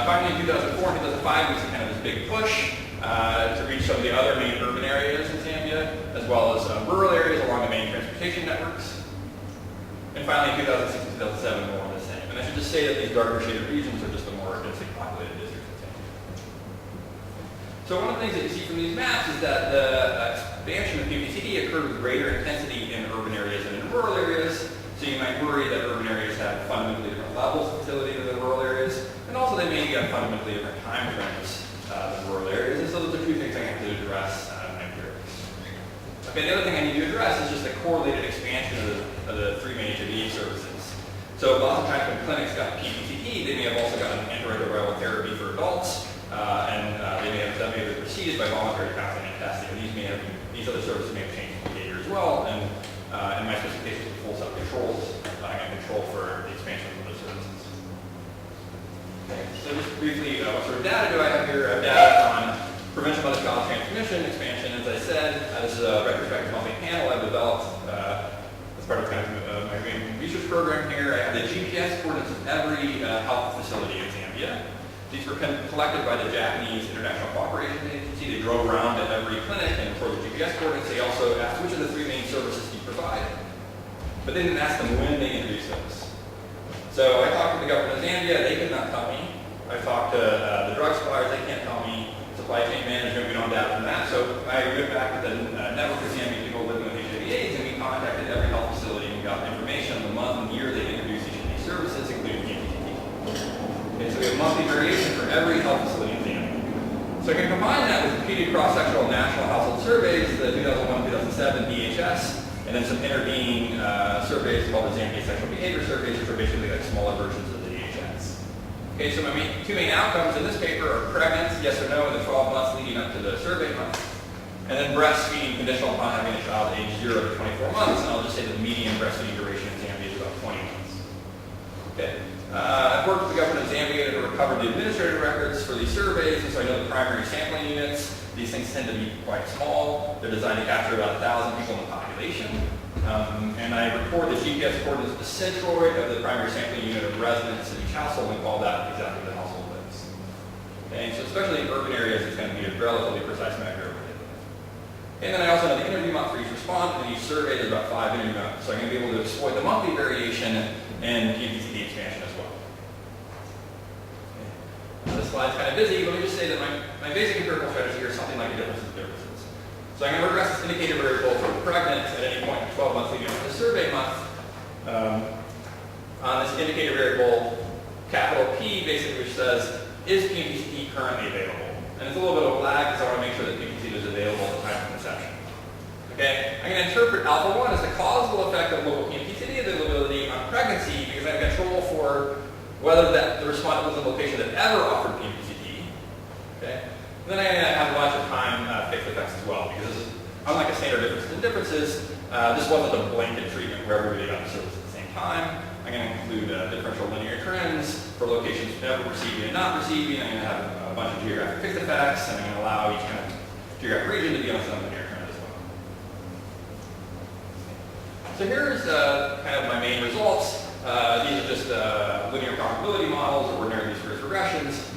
Finally, in 2004 and 2005, we see kind of this big push to reach some of the other main urban areas in Zambia, as well as rural areas along the main transportation networks. And finally, in 2006 and 2007, more of the same. And I should just say that these darker shaded regions are just the more densely populated districts in Zambia. So one of the things that you see from these maps is that the expansion of PPCD occurred with greater intensity in urban areas than in rural areas. So you might worry that urban areas have fundamentally different levels of fertility than the rural areas. And also they may have fundamentally different time frames than rural areas. And so those are two things I have to address in my theories. Okay, the other thing I need to address is just the correlated expansion of the 3 main HIV services. So lots of times when clinics got PPCD, they may have also gotten antiretroviral therapy for adults, and they may have done the procedures by voluntary counseling and testing. And these other services may have changed behavior as well. And in my specifications, the full set of controls, I can control for the expansion of those services. Okay, so just briefly, what sort of data do I have here? I have data on prevention of mother-child transmission expansion. As I said, this is a retrospective monthly panel I've developed as part of kind of my main research program here. I have the GPS coordinates of every health facility in Zambia. These were collected by the Japanese International Cooperation Agency. They drove around at every clinic and recorded the GPS coordinates. They also asked which of the 3 main services you provide. But they didn't ask them when they introduced those. So I talked to the government of Zambia. They could not tell me. I talked to the drug suppliers. They can't tell me. Supply chain management, we don't have data from that. So I went back to the network of Zambian people living with HIV/AIDS, and we contacted every health facility and got information on the month and year they introduced each of these services, including PPTP. Okay, so we have monthly variation for every health facility in Zambia. So I can combine that with repeated cross-sectional national household surveys, the 2001-2007 DHS, and then some intervening surveys called the Zambia Sexual Behavior Surveys, which are basically like smaller versions of the DHS. Okay, so my 2 main outcomes in this paper are pregnancy, yes or no, in the 12 months leading up to the survey month, and then breastfeeding conditional upon having a child aged 0 to 24 months, and I'll just say that the median breastfeeding duration in Zambia is about 20 months. Okay. I've worked with the government of Zambia to recover the administrative records for these surveys, and so I know the primary sampling units. These things tend to be quite small. They're designed to capture about 1,000 people in the population. And I record the GPS coordinates of the centroid of the primary sampling unit of residents in each household and call that exactly the household lives. Okay, so especially in urban areas, it's going to be a relatively precise measure. And then I also know the interview month for each respondent, and each survey there's about 5 interview months. So I'm going to be able to exploit the monthly variation and PPCD expansion as well. Okay. This slide's kind of busy. Let me just say that my basic empirical strategy here is something like a difference in differences. So I'm going to regress this indicator variable for pregnant at any point in 12 months leading up to the survey month. on this indicator variable, capital P, basically, which says, is PMPCT currently available? And it's a little bit of a lag because I want to make sure that PMPCT is available at the time of conception. Okay, I'm going to interpret alpha 1 as the causal effect of local PMPCT availability on pregnancy because I have control for whether the respondent was in a location that ever offered PMPCT. Okay, and then I'm going to have a bunch of time fixed effects as well because this is, unlike a standard differences and differences, this wasn't a blanket treatment where everybody got the service at the same time. I'm going to include differential linear trends for locations never receiving and not receiving. I'm going to have a bunch of geographic fixed effects, and I'm going to allow each kind of geographic region to be on some linear trend as well. So here's kind of my main results. These are just linear probability models or ordinary least squares regressions.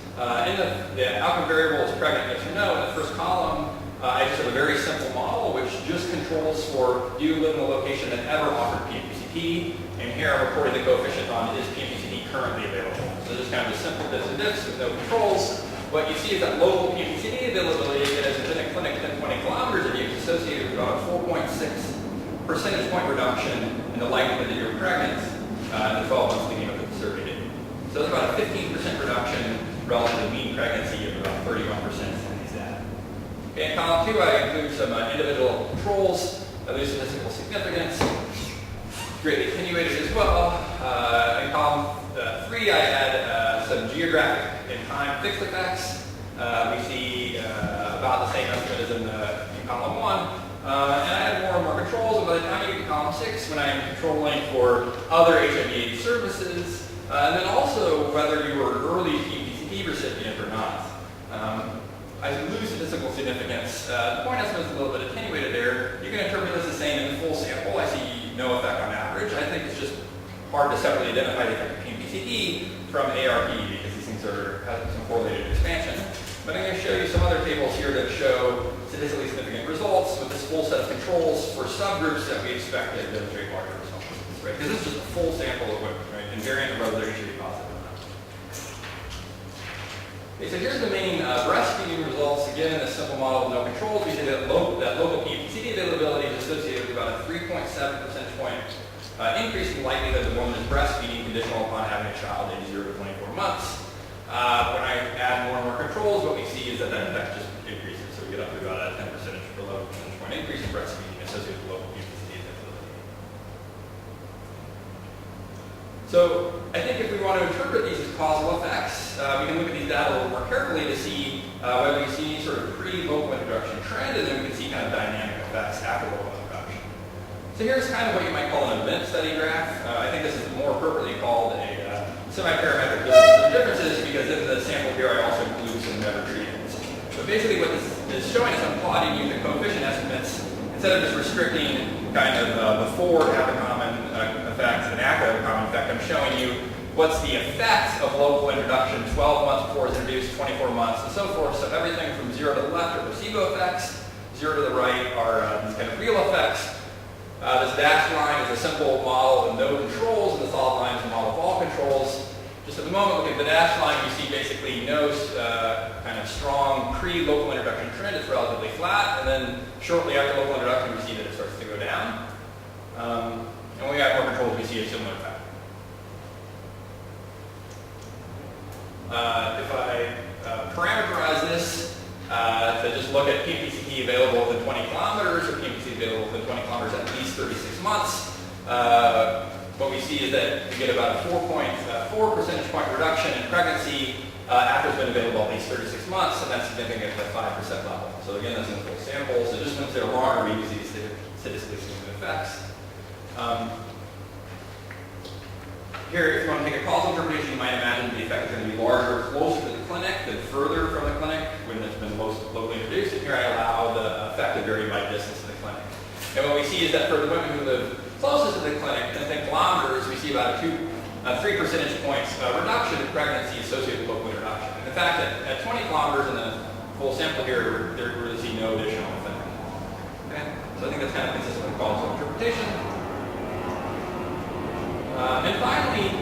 In the outcome variable is pregnant, yes or no. In the first column, I just have a very simple model which just controls for do you live in a location that ever offered PMPCT, and here I'm recording the coefficient on is PMPCT currently available. So this is kind of a simple this and this with no controls. What you see is that local PMPCT availability that is within a clinic within 20 kilometers of you is associated with about a 4.6 percentage point reduction in the likelihood that you're pregnant in the 12 months leading up to the survey date. So there's about a 15% reduction relative to mean pregnancy of about 31% in these data. Okay, in column 2, I include some individual controls of these statistical significance, greatly attenuated as well. In column 3, I add some geographic and time fixed effects. We see about the same estimate as in column 1. And I add more and more controls, and by the time you get to column 6, when I'm controlling for other HIV/AIDS services, and then also whether you were an early PMPCT recipient or not. I lose statistical significance. The point estimate is a little bit attenuated there. You can interpret this the same in the full sample. I see no effect on average. I think it's just hard to separately identify the effect of PMPCT from ARP because these things have some correlated expansion. But I'm going to show you some other tables here that show statistically significant results with this full set of controls for subgroups that we expect to demonstrate larger results. Right? Because this is just a full sample of women, right? Invariant of whether they're HIV positive or not. Okay, so here's the main breastfeeding results. Again, in this simple model with no controls, we see that local PMPCT availability is associated with about a 3.7 percentage point increase in likelihood that the woman is breastfeeding conditional upon having a child aged 0 to 24 months. When I add more and more controls, what we see is that effect just increases. So we get up to about a 10 percentage point increase in breastfeeding associated with local PMPCT availability. So I think if we want to interpret these as causal effects, we can look at these data a little more carefully to see whether we see any sort of pre-local introduction trend, and then we can see kind of dynamic effects after local introduction. So here's kind of what you might call an event study graph. I think this is more appropriately called a semi-parametric differences because in the sample here I also include some never treatments. But basically what this is showing is I'm plotting using coefficient estimates instead of just restricting kind of before to have a common effect and after have a common effect. I'm showing you what's the effect of local introduction 12 months before it's introduced, 24 months, and so forth. So everything from 0 to the left are placebo effects, 0 to the right are these kind of real effects. This dashed line is a simple model of no controls, and the solid line is a model of all controls. Just at the moment, look at the dashed line, you see basically no kind of strong pre-local introduction trend. It's relatively flat, and then shortly after local introduction, we see that it starts to go down. And when we add more controls, we see a similar effect. If I parameterize this to just look at PMPCT available within 20 kilometers or PMPCT available within 20 kilometers at least 36 months, what we see is that we get about a 4.4 percentage point reduction in pregnancy after it's been available at least 36 months, and that's significant at the 5% level. So again, that's in the full sample. So just once they're longer, we use these statistically significant effects. Here, if you want to take a causal interpretation, you might imagine the effect is going to be larger closer to the clinic than further from the clinic when it's been most locally introduced. And here I allow the effect to vary by distance to the clinic. And what we see is that for the women who live closest to the clinic, in 10 kilometers, we see about a 3 percentage points reduction in pregnancy associated with local introduction. And in fact, at 20 kilometers in the full sample here, we really see no additional effect. Okay? So I think that's kind of consistent with causal interpretation. And finally,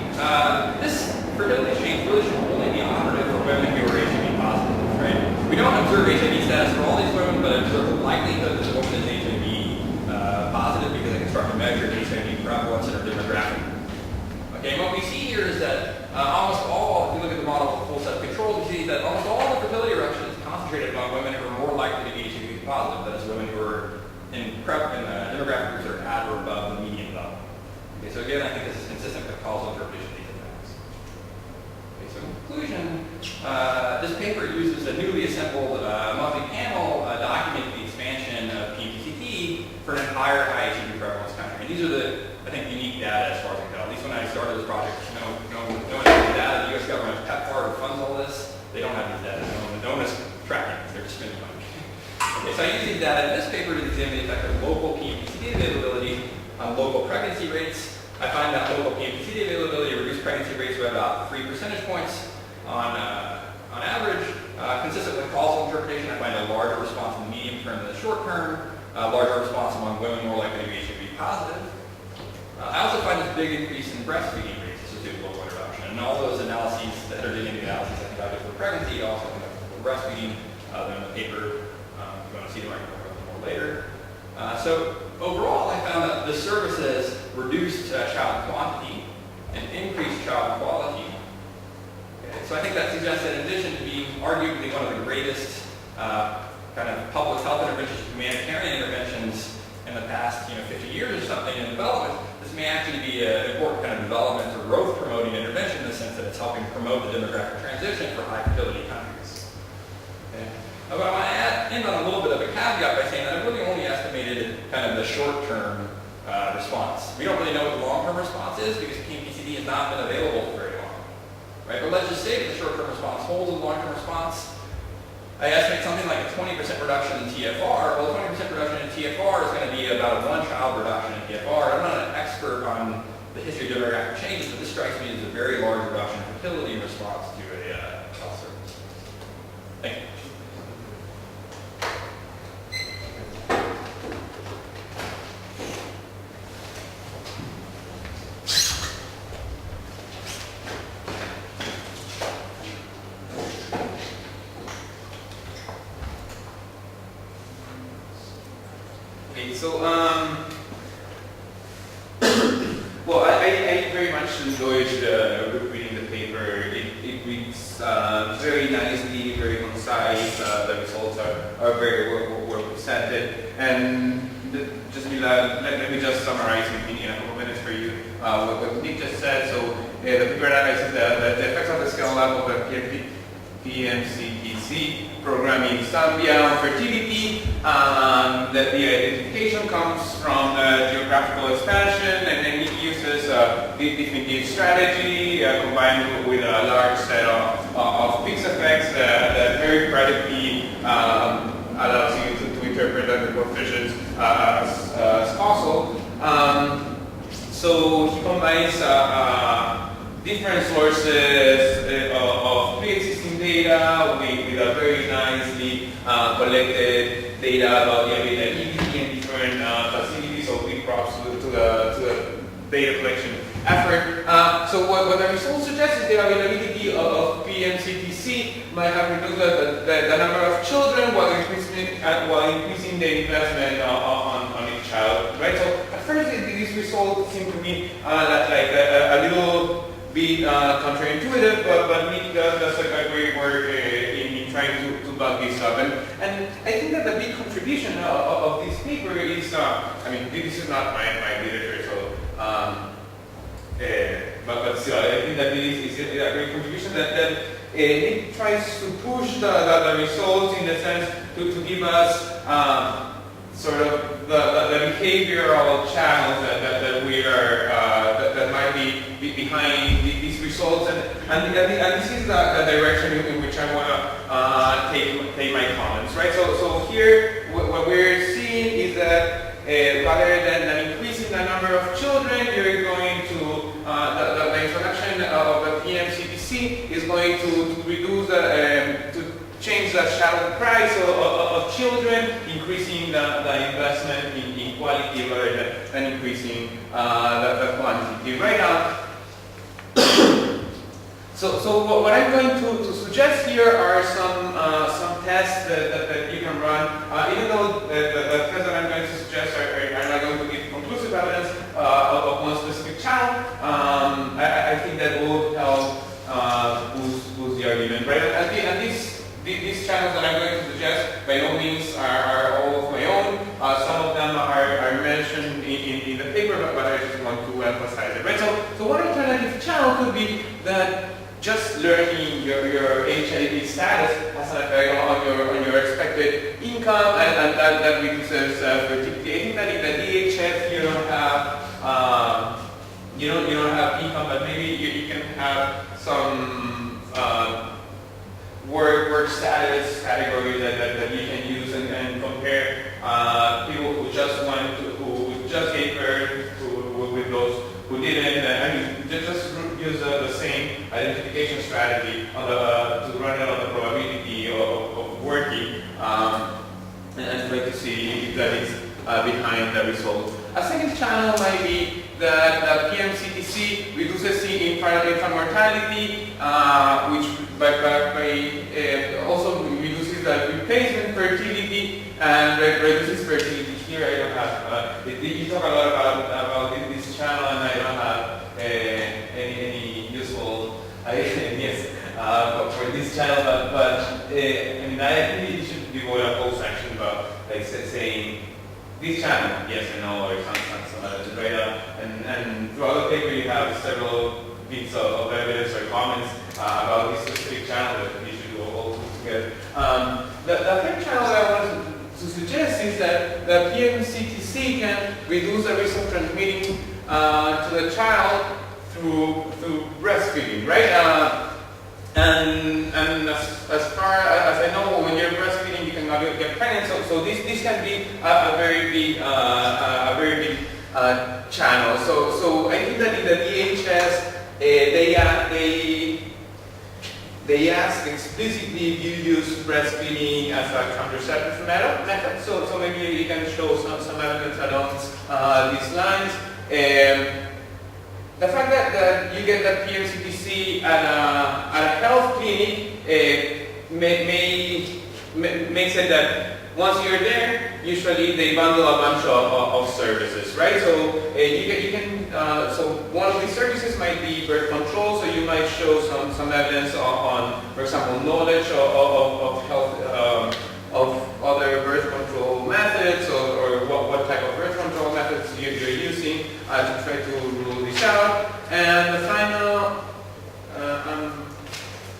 this fertility change really should only be operative for women who are HIV positive, right? We don't observe HIV status for all these women, but observe the likelihood that the woman is HIV positive because I can start to measure HIV prevalence in her demographic. Okay, Okay, and what we see here is that almost all, if you look at the model with a full set of controls, we see that almost all the fertility reduction is concentrated among women who are more likely to be HIV positive, that is women who are in demographic groups that are at or above the median level. Okay, so again, I think this is consistent with the causal interpretation of these effects. Okay, so in conclusion, this paper uses a newly assembled multi-panel document the expansion of PMTCT for an entire high HIV prevalence country. And these are the, I think, unique data as far as I can tell. At least when I started this project, no one had the data. The US government, PEPFAR, who funds all this, they don't have these data. No one is tracking it. They're just spending money. Okay, so I use these data in this paper to examine the effect of local PMPCD availability on local pregnancy rates. I find that local PMPCD availability reduced pregnancy rates by about 3 percentage points on average. Consistent with causal interpretation, I find a larger response in the medium term than the short term, a larger response among women more likely to be HIV positive. I also find this big increase in breastfeeding rates associated with local interruption. And all those analyses, the heterogeneity analyses I think I did for pregnancy, also conducted for breastfeeding. In the paper, if you want to see them, I can talk about them more later. So overall, I found that the services reduced child quantity and increased child quality. Okay, so I think that suggests that in addition to being arguably one of the greatest kind of public health interventions, humanitarian interventions in the past 50 years or something in development, this may actually be an important kind of development or growth promoting intervention in the sense that it's helping promote the demographic transition for high fertility countries. Okay. But I want to end on a little bit of a caveat by saying that I've really only estimated kind of the short-term response. We don't really know what the long-term response is because PMPCD has not been available for very long. Right? But let's just say that the short-term response holds a long-term response. I estimate something like a 20% reduction in TFR. Well, a 20% reduction in TFR is going to be about a one-child reduction in TFR. I'm not an expert on the history of demographic changes, but this strikes me as a very large reduction in fertility in response to a health service. Thank you. So, well, I very much enjoyed reading the paper. It reads very nicely, very concise. The results are very well presented. And let me just summarize in a couple minutes for you what Nick just said. So, the paper analyzes the effects of the scale up of the PMCTC program in Zambia on fertility. That the identification comes from geographical expansion, and then it uses the definitive strategy combined with a large set of fixed effects that very practically allows you to interpret the coefficients as causal. So he combines different sources of pre-existing data with a very nicely collected data about the availability in different facilities. So big props to the data collection effort. So what the results suggest is the availability of PMCTC might have reduced the number of children while increasing the investment on each child. Right. So at first these results seem to me like a little bit counterintuitive, but Nick does a great work in trying to back this up. And I think that the big contribution of this paper is, I mean, this is not my literature, so, but still, I think that this is a great contribution that Nick tries to push the results in the sense to give us sort of the behavioral channels that we are that might be behind these results, and this is the direction in which I want to take my comments, right? So here what we're seeing is that rather than increasing the number of children, you're going to the introduction of the PMCTC is going to reduce to change the shadow price of children, increasing the investment in quality rather than increasing the quantity. Right now, so what I'm going to suggest here are some tests that you can run. Even though the tests that I'm going to suggest are not going to give conclusive evidence of one specific channel, I fertility. I think that in the DHS you don't have you don't have income, but maybe you can have some work status category that you can use and compare people who just gave birth with those who didn't. I mean, just use the same identification strategy on to run it on the probability of working and try to see if that is behind the result. A second channel might be that the PMCTC reduces infant mortality, which also reduces the replacement fertility and reduces fertility. Here I don't have, you talk a lot about this channel and I don't have any useful ideas for this channel, but I mean, I think it should be more a whole section about like saying this channel, yes or no, or some data, and throughout the paper you have several bits of evidence or comments about this specific channel that you should all together. The third channel that I wanted to suggest is that the PMCTC can reduce the risk of transmitting to the child through breastfeeding, right? And as far as I know, when you're breastfeeding, you cannot get pregnant. So this can be a very big channel. So I think that in the DHS they ask explicitly if you use breastfeeding as a contraceptive method. So maybe you can show some evidence along these lines. The fact that you get the PMCTC at a health clinic makes it that once you're there, usually they bundle a bunch of services, right? So you can so one of these services might be birth control. So you might show some evidence on, for example, knowledge of health of other birth control methods or what type of birth control methods you're using to try to rule this out. And the final, I'm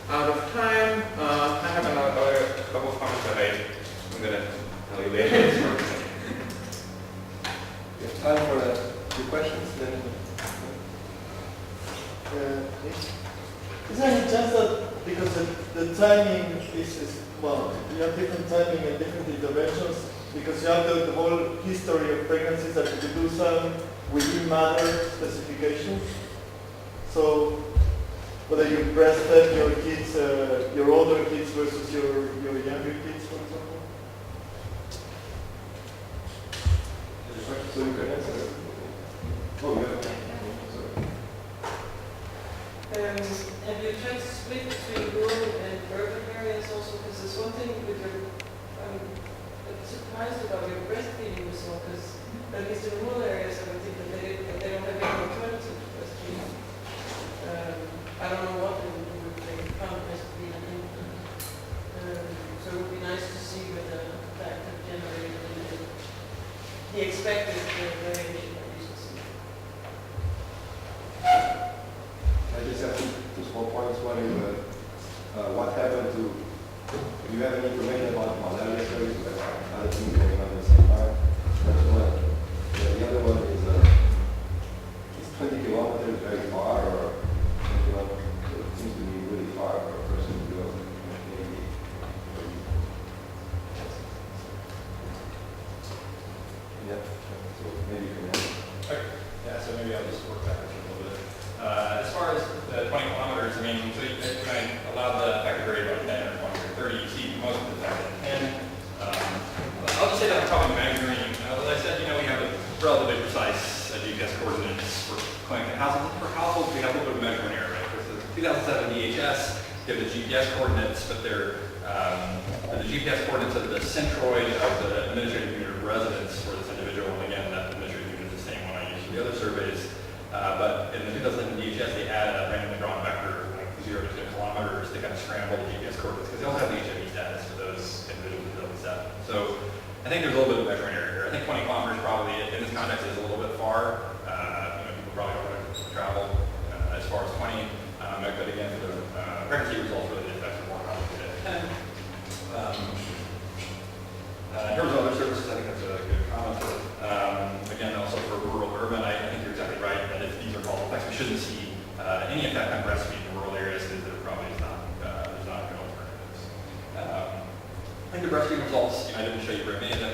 out of time. I have another couple of comments that I'm going to tell you later. We have time for a few questions then. Is there any chance that because the timing is well, you have different timing and different interventions because you have the whole history of pregnancies that you do some within mother specifications. So whether you breastfed your kids, your older kids versus your younger kids, for example. So you can answer. Oh, yeah. Have you tried to split between rural and urban areas also? Because there's one thing with your, I'm surprised about your breastfeeding result, because at least in rural areas I would think that they don't have any alternative to breastfeeding. I don't know what they would do if they found breastfeeding an infant. So it would be nice to see whether that could generate the expected variation that you should see. I just have two small points. One is what happened to, do you have any information about malaria studies that other things going on at the same time? That's one. The other one is, is 20 kilometers very far, or 20 kilometers? It seems to be really far for a person to go. Maybe. Yeah, so maybe you can answer. Okay. Yeah, so maybe I'll just work backwards a little bit. As far as the 20 kilometers, I mean, so when I allow the effective rate about 10 or 20 or 30, you see most of the effect at 10. I'll just say that I'm probably measuring, as I said, you know, we have a relatively precise GPS coordinates for clinic and households. For households, we have a little bit of measurement error, right? Because the 2007 DHS give the GPS coordinates, but they're the GPS coordinates of the centroid of the administrative unit of residence for this individual. And again, that administrative unit is the same one I use for the other surveys. But in the 2007 DHS, they added a randomly drawn vector, like 0 to 2 kilometers, to kind of scramble the GPS coordinates, because they don't have the HIV status for those individuals who don't set. So I think there's a little bit of measuring error here. I think 20 kilometers probably, in this context, is a little bit far. People probably don't want to travel as far as 20. But again, for the pregnancy results, really the effects are more complicated at 10. In terms of other services, I think that's a good comment. shouldn't see any effect on breastfeeding in rural areas because there probably is not, there's not good alternatives. I think the breastfeeding results, I didn't show you very many of them.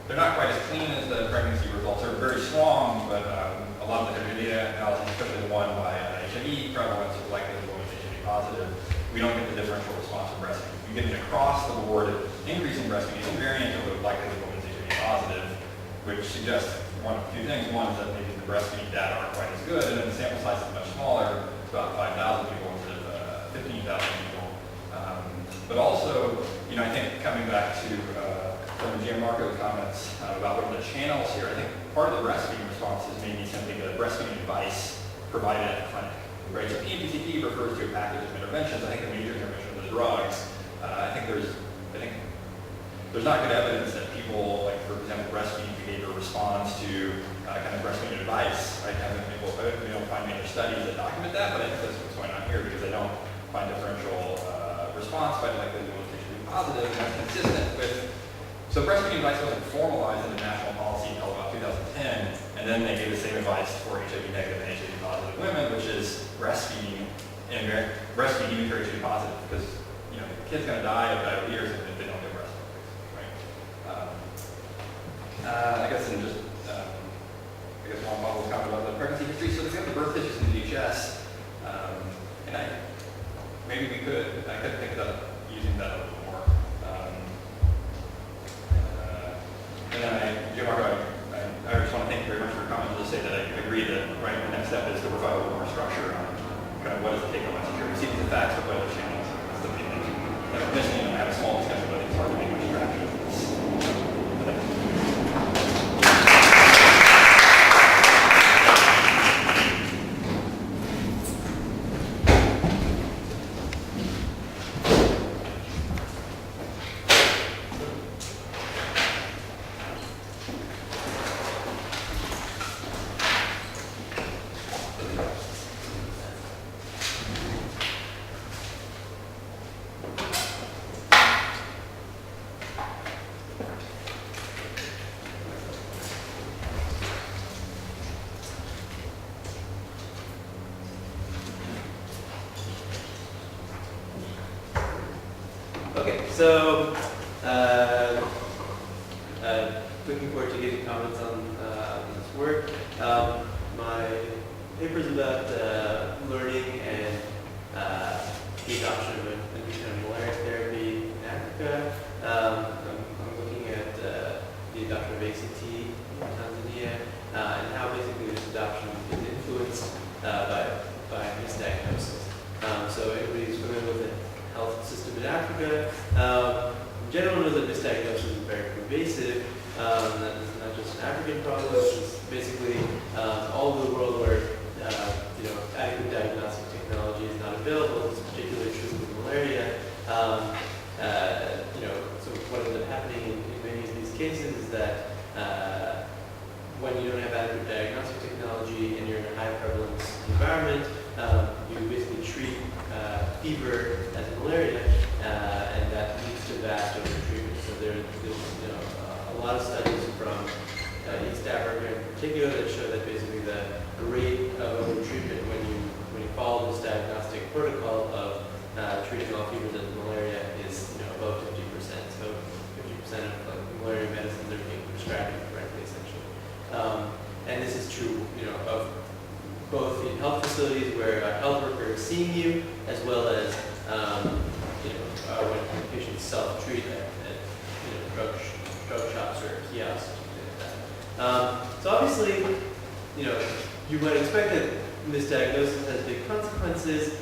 They're not quite as clean as the pregnancy results. They're very strong, but a lot of the data analysis, especially the one by HIV prevalence or likelihood of women HIV positive, we don't get the differential response from breastfeeding. You get an across the board increase in breastfeeding variant of the likelihood of women HIV positive, which suggests one of two things. One is that maybe the breastfeeding data aren't quite as good, and then the sample size is much smaller, about 5,000 people instead of 15,000 people. But also, I think coming back to from Gianmarco's comments about what are the channels here, I think part of the breastfeeding response is maybe simply the breastfeeding device provided at the clinic. Right? So PMPCP refers to a package of interventions. I think the major intervention of the drugs. I think there's not good evidence that people, like for example, breastfeeding behavior responds to kind of breastfeeding advice. I haven't been able to find any studies that document that, but I think that's what's going on here because I don't find differential response by likelihood of women positive, and that's consistent with. So breastfeeding advice wasn't formalized in the national policy until about 2010, and then they gave the same advice for HIV negative and HIV positive women, which is breastfeeding and breastfeeding even for HIV positive, because the kid's going to die of diarrhea if they don't get breast milk, right? I guess one model was comment about the pregnancy history. So we have the birth histories in the DHS, and I could think about using that a little more. And then Gianmarco, I just want to thank you very much for your comments. I'll just say that I agree that the next step is to provide a little more structure on kind of what is the take-home message here. We see these facts, but what other channels? That's the main thing. And I'm missing, I have a small discussion, but it's hard to make much traction with this. Okay, so looking forward to getting comments on this work. My paper is about learning and the adoption of a new kind of malaria therapy in Africa. I'm looking at the adoption of ACT in Tanzania and how basically this adoption is influenced by misdiagnosis. So everybody's familiar with it. Health system in Africa. In general, knows that misdiagnosis is very pervasive. That is not just an African problem. It's basically all over the world where adequate diagnostic technology is not available. It's particularly true with malaria. So what ends up happening in many of these cases is that when you don't have adequate diagnostic technology and you're in a high prevalence environment, you basically treat fever as malaria, and that leads to vast overtreatment. So there's a lot of studies from East Africa in particular that show that basically the rate of overtreatment when you follow this diagnostic protocol of treating all fevers as malaria is above 50%. So 50% of malaria medicines are being prescribed incorrectly, essentially. And this is true, of both in health facilities where a health worker is seeing you, as well as when patients self-treat at drug shops or kiosks, something like that. So obviously, you might expect that misdiagnosis has big consequences.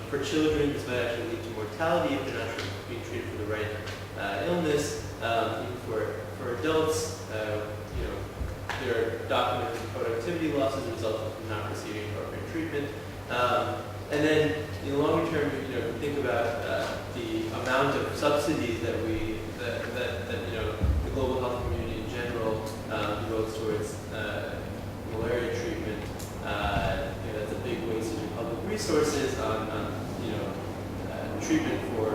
For children, this might actually lead to mortality if they're not being treated for the right illness. Even for adults, there are documented productivity losses resulting from not receiving appropriate treatment. And then in the longer term, think about the amount of subsidies that the global health community in general devotes towards malaria treatment. That's a big wastage of public resources on treatment for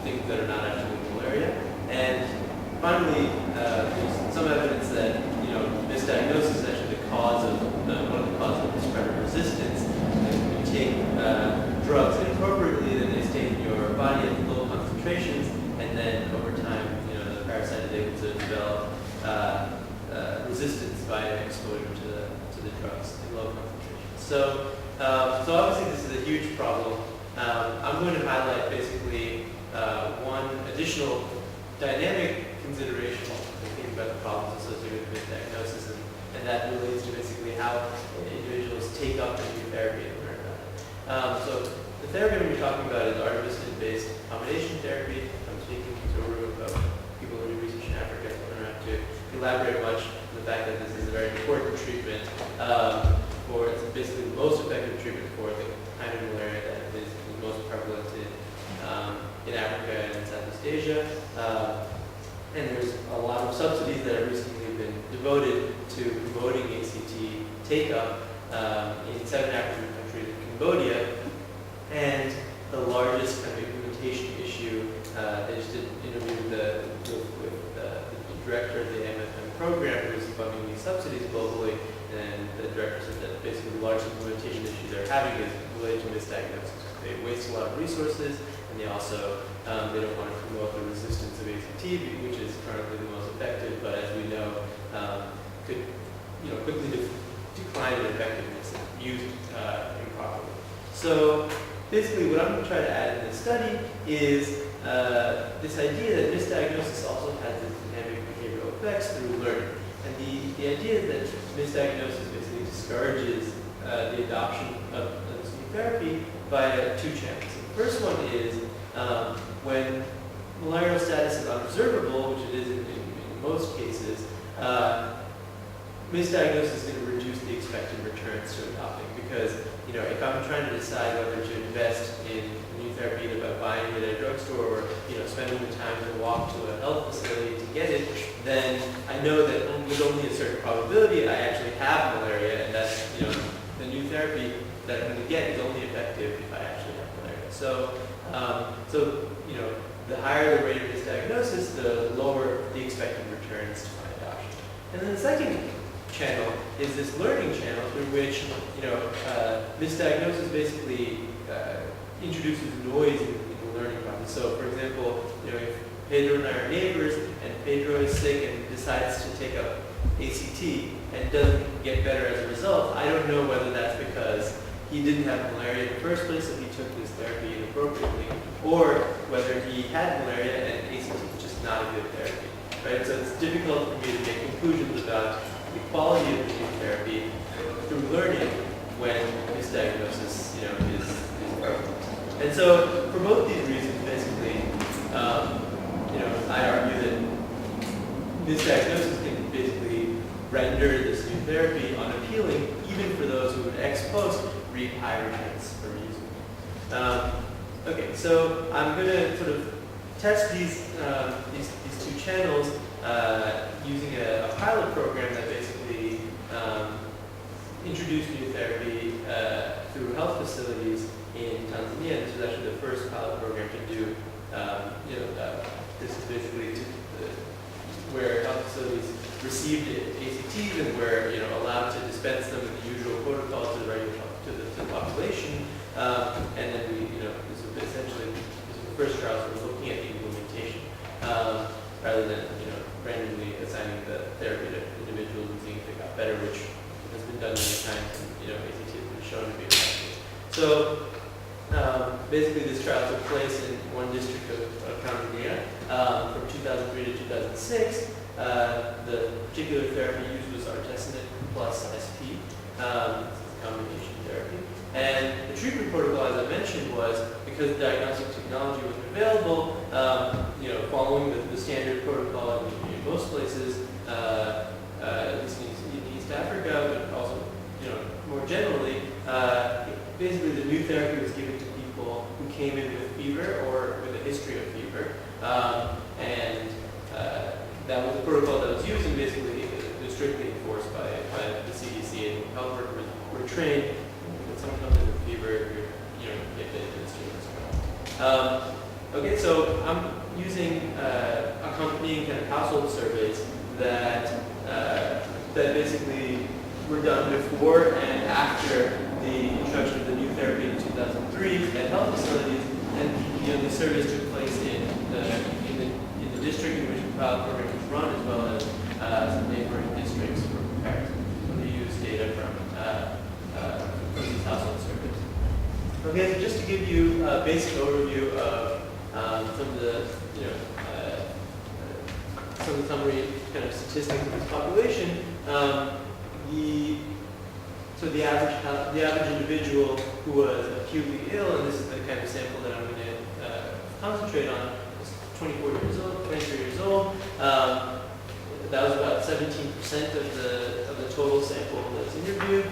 things that are not actually malaria. And finally, there's some evidence that misdiagnosis is actually one of the causes of providing exposure to the drugs in low concentrations. So, so obviously this is a huge problem. I'm going to highlight basically one additional dynamic consideration when thinking about the problems associated with misdiagnosis, and that relates to basically how individuals take up the new therapy and learn about it. So the therapy we're talking about is artemisinin-based combination therapy. I'm speaking to a room of people who do research in Africa, so I don't have to elaborate much on the fact that this is a very important treatment it's basically the most effective treatment for the kind of malaria that is most prevalent in Africa and in Southeast Asia. And there's a lot of subsidies that have recently been devoted to promoting ACT take-up in 7 African countries and Cambodia. And the largest kind of implementation issue, they just did an interview with the director of the MFM program who is funding these subsidies globally, and the director said that basically the largest implementation issue they're having is related to misdiagnosis. They waste a lot of resources, and they also they don't want to promote the resistance of ACT, which is currently the most effective, but as we know, could quickly decline in effectiveness if used improperly. So basically, what I'm going to try to add in this study is this idea that misdiagnosis also has this dynamic behavioral effects through learning. And the idea is that misdiagnosis basically discourages the adoption of this new therapy via 2 channels. The first one is when malarial status is unobservable, which it is in most cases, misdiagnosis is going to reduce the expected returns to adopting, because if I'm trying to decide whether to invest in new therapy either by buying it at a drugstore or spending the time to walk to a health facility to get it, then I know that with only a certain probability I actually have malaria, and that's the new therapy that I'm going to get is only effective if I actually have malaria. So the higher the rate of misdiagnosis, the lower the expected returns to my adoption. And then the second channel is this learning channel through which misdiagnosis basically introduces noise in the learning process. So for example, if Pedro and I are neighbors and Pedro is sick and decides to take up ACT and doesn't get better as a result, I don't know whether that's because he didn't have malaria in the first place and he took this therapy inappropriately, or whether he had malaria and ACT was just not a good therapy. Right? So it's difficult for me to make conclusions about the quality of the new therapy through learning when misdiagnosis is prevalent. And so for both these reasons, basically, I argue that misdiagnosis can basically render this new therapy unappealing, even for those who would ex post reap high returns from using it. Okay, so I'm going to sort of test these 2 channels using a pilot program that basically introduced new therapy through health facilities in Tanzania. This was actually the first pilot program to do, this is basically where health facilities received ACTs and were allowed to dispense them with the usual protocol to the population. And then this was essentially the first trials were looking at the implementation rather than randomly assigning the therapy to individuals and seeing if they got better, which has been done many times, and ACT has been shown to be effective. So basically this trial took place in one district of Tanzania from 2003 to 2006. The particular therapy used was artesunate plus SP, combination therapy. And the treatment protocol, as I mentioned, was because diagnostic technology wasn't available, following the standard protocol in most places, at least in East Africa, but also, more generally, basically the new therapy was given to people who came in with fever or with a history of fever, and that was the protocol that was used, and basically it was strictly enforced by the CDC, and health workers were trained that someone comes in with fever, you get the administration as well. Okay, so I'm using accompanying kind of household surveys that basically were done before and after the introduction of the new therapy in 2003 at health facilities, and the surveys took place in the district in which the pilot program was run, as well as some neighboring districts for comparison. give you a basic overview of some of the, some of the summary kind of statistics of this population. The average individual who was acutely ill, and this is the kind of sample that I'm going to concentrate on, was 24 years old, 23 years old. That was about 17% of the total sample that was interviewed.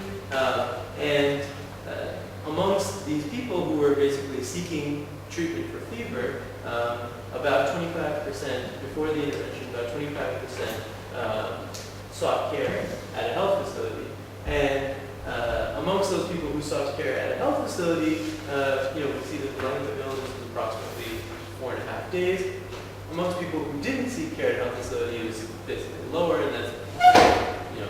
Amongst these people who were basically seeking treatment for fever, about 25%, before the intervention, about 25% sought care at a health facility. And amongst those people who sought care at a health facility, we see that the length of illness was approximately 4.5 days. Amongst people who didn't seek care at a health facility, it was basically lower, and that's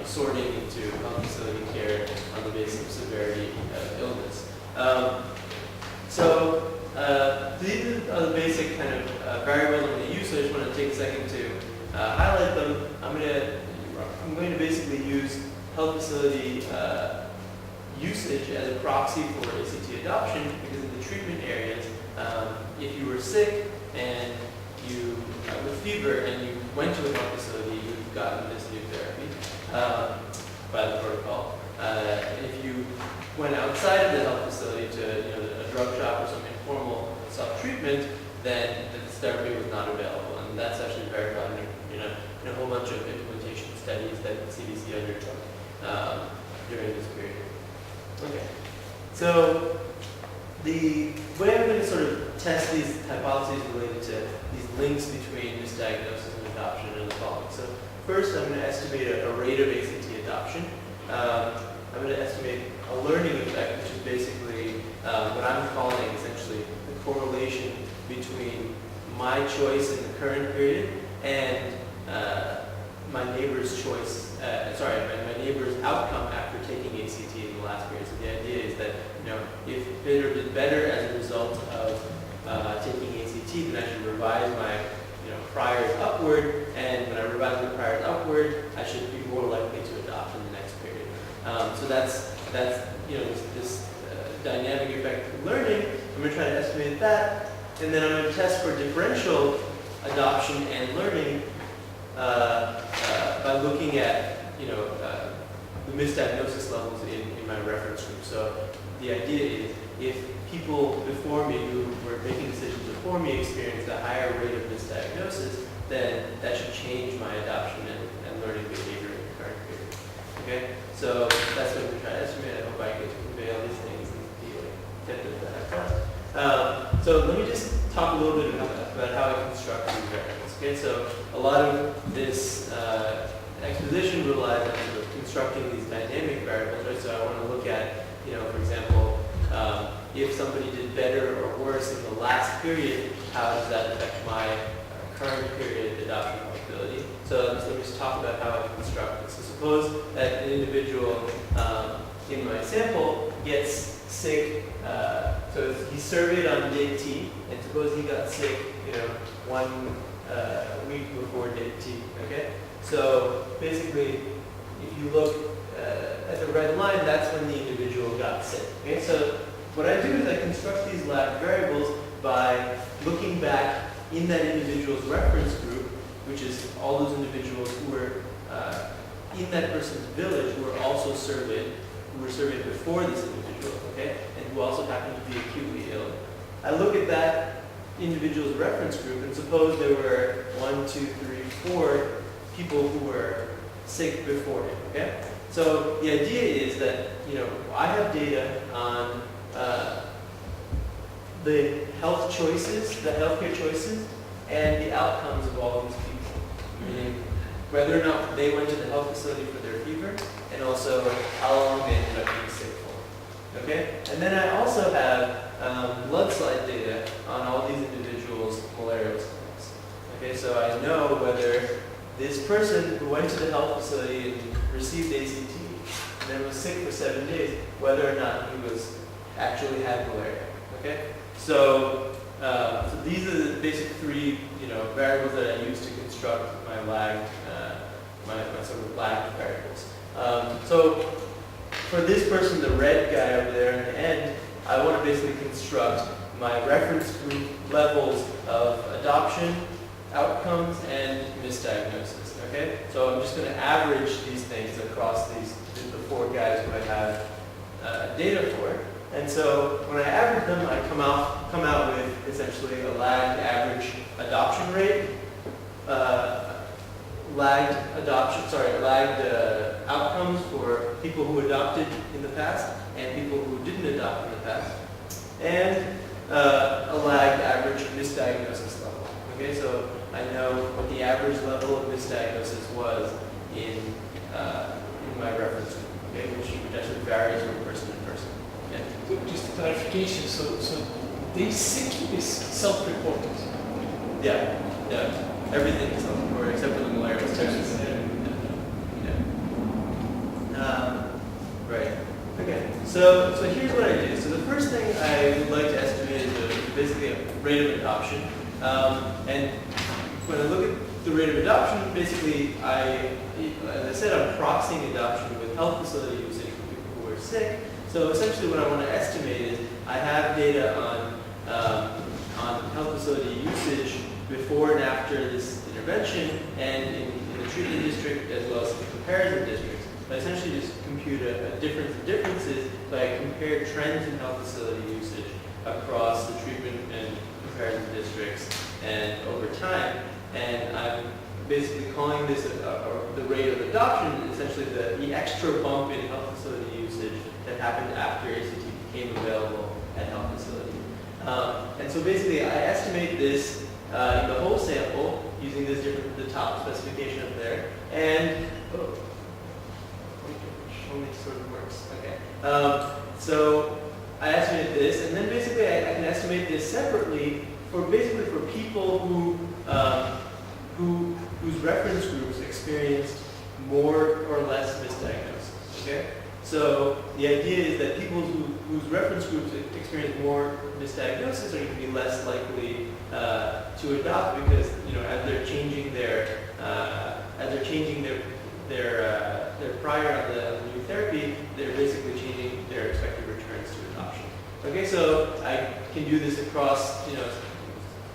sorting into health facility care on the basis of severity of illness. These are the basic kind of variables I'm going to use. So I just want to take a second to highlight them. I'm going to basically use health facility usage as a proxy for ACT adoption, because in the treatment areas, if you were sick and you with fever and you went to a health facility, you've gotten this new therapy by the protocol. And if you went outside of the health facility to a drug shop or some informal self-treatment, then this therapy was not available. And that's actually verified in a whole bunch of implementation studies that the CDC undertook during this period. Okay, so the way I'm going to sort of test these hypotheses related to these links between misdiagnosis and adoption are the following. So first, I'm going to estimate a rate of ACT adoption. I'm going to estimate a learning effect, which is basically what I'm calling essentially the correlation between my choice in the current period and my neighbor's choice, my neighbor's outcome after taking ACT in the last period. So the idea is that, if Peter did better as a result of taking ACT, then I should revise my priors upward, and when I revise my priors upward, I should be more likely to adopt in the next period. So that's this dynamic effect of learning. I'm going to try to estimate that, and then I'm going to test for differential adoption and learning by looking at the misdiagnosis levels in my reference group. So the idea is, if people before me who were making decisions before me experienced a higher rate of misdiagnosis, then that should change my adoption and learning behavior in the current period. Okay, so that's what we're trying to estimate. I hope I get to convey all these things and be attentive to that. So let me just talk a little bit about how I construct these variables. Okay, so a lot of this exposition relies on sort of constructing these dynamic variables, right? So I want to look at, for example, if somebody did better or worse in the last period, how does that affect my current period adoption probability? So let me just talk about how I construct this. So suppose that an individual in my sample gets sick, so he's surveyed on date T, and suppose he got sick, 1 week before date T, okay? So basically, if you look at the red line, that's when the individual got sick, okay? So what I do is I construct these lab variables by looking back in that individual's reference group, which is all those individuals who were in that person's village who were also surveyed, who were surveyed before this individual, okay, and who also happened to be acutely ill. I look at that individual's reference group, and suppose there were 1, 2, 3, 4 people who were sick before him, okay? So the idea is that, I have data on the health choices, the healthcare choices, and the outcomes of all these people. Meaning whether or not they went to the health facility for their fever, and also how long they ended up being sick for. Okay? And then I also have blood slide data on all these individuals' malarial scans. Okay, so I know whether this person who went to the health facility and received ACT and then was sick for 7 days, whether or not he was actually had malaria. Okay, so these are the basic 3 variables that I use to construct my lagged my sort of lagged variables. So for this person, the red guy over there in the end, I I want to basically construct my reference group levels of adoption, outcomes, and misdiagnosis. Okay, so I'm just going to average these things across the 4 guys who I have data for. And so when I average them, I come out with essentially a lagged average adoption rate, lagged outcomes for people who adopted in the past and people who didn't adopt in the past, and a lagged average misdiagnosis level. Okay, so I know what the average level of misdiagnosis was in my reference group, okay, which actually varies from person to person. Yeah. Just a clarification, so they sick is self-reported. Yeah, everything is self-reported except for the malaria tests. Right. Okay. So here's what I do. So the first thing I would like to estimate is basically a rate of adoption. And when I look at the rate of adoption, basically as I said, I'm proxying adoption with health facility usage for people who are sick. So essentially what I want to estimate is I have data on health facility usage before and after this intervention and in the treatment district as well as the comparison districts. I essentially just compute a difference in differences, so I compare trends in health facility usage across the treatment and comparison districts and over time. And I'm basically calling this the rate of adoption, essentially the extra bump in health facility usage that happened after ACT became available at health facility. And so basically I estimate this in the whole sample using this the top specification up there. And only sort of works. Okay. So I estimate this, and then basically I can estimate this separately for people whose reference groups experienced more or less misdiagnosis. Okay. So the idea is that people whose reference groups experience more misdiagnosis are going to be less likely to adopt because as they're changing their prior on the new therapy, they're basically changing their expected returns to adoption. Okay, so I can do this across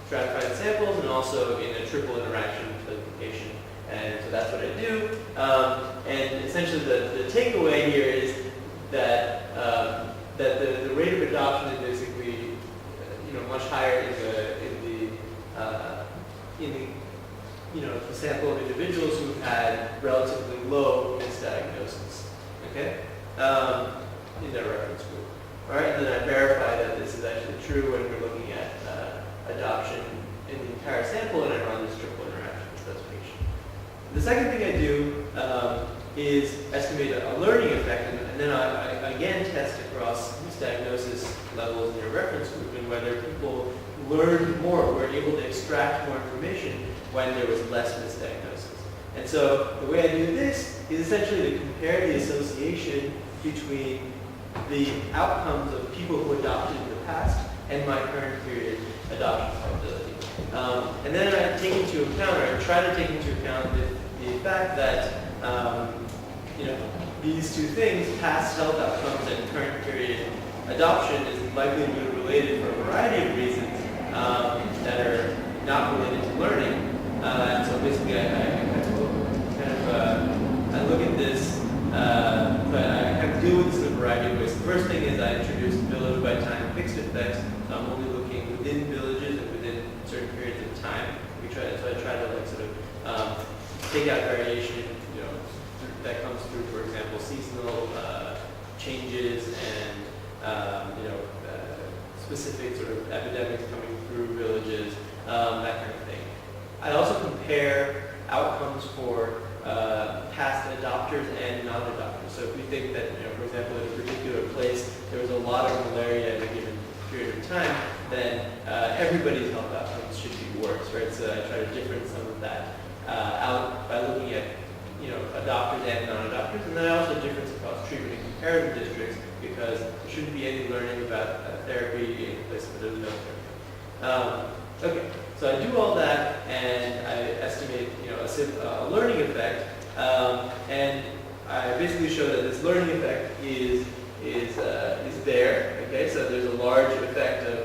stratified samples and also in a triple interaction classification. And so that's what I do. And essentially the takeaway here is that the rate of adoption is basically much higher in the sample of individuals who had relatively low misdiagnosis, okay, in their reference group. All right, and then I verify that this is actually true when we're looking at adoption in the entire sample, and I run this triple interaction specification. The second thing I do is estimate a learning effect, and then I again test across misdiagnosis levels in your reference group and whether people learned more, were able to extract more information when there was less misdiagnosis. And so the way I do this is essentially to compare the association between the outcomes of people who adopted in the past and my current period adoption probability. And then I take into account, or I try to take into account the fact that these two things, past health outcomes and current period adoption, is likely to be related for a variety of reasons that are not related to learning. And so basically I look at this, but I kind of deal with this in a variety of ways. The first thing is I introduce village by time fixed effects. So I'm only looking within villages and within certain periods of time. So I try to take out variation, that comes through, for example, seasonal changes and specific sort of epidemics coming through villages, that kind of thing. I also compare outcomes for past adopters and non-adopters. So if we think that, for example, in a particular place there was a lot of malaria at a given period of time, then everybody's health outcomes should be worse, right? So I try to difference some of that out by looking at adopters and non-adopters, and then I also difference across treatment and comparative districts because there shouldn't be any learning about therapy in places where there's no therapy. Okay, so I do all that and I estimate a learning effect, and I basically show that this learning effect is there. Okay, so there's a large effect of,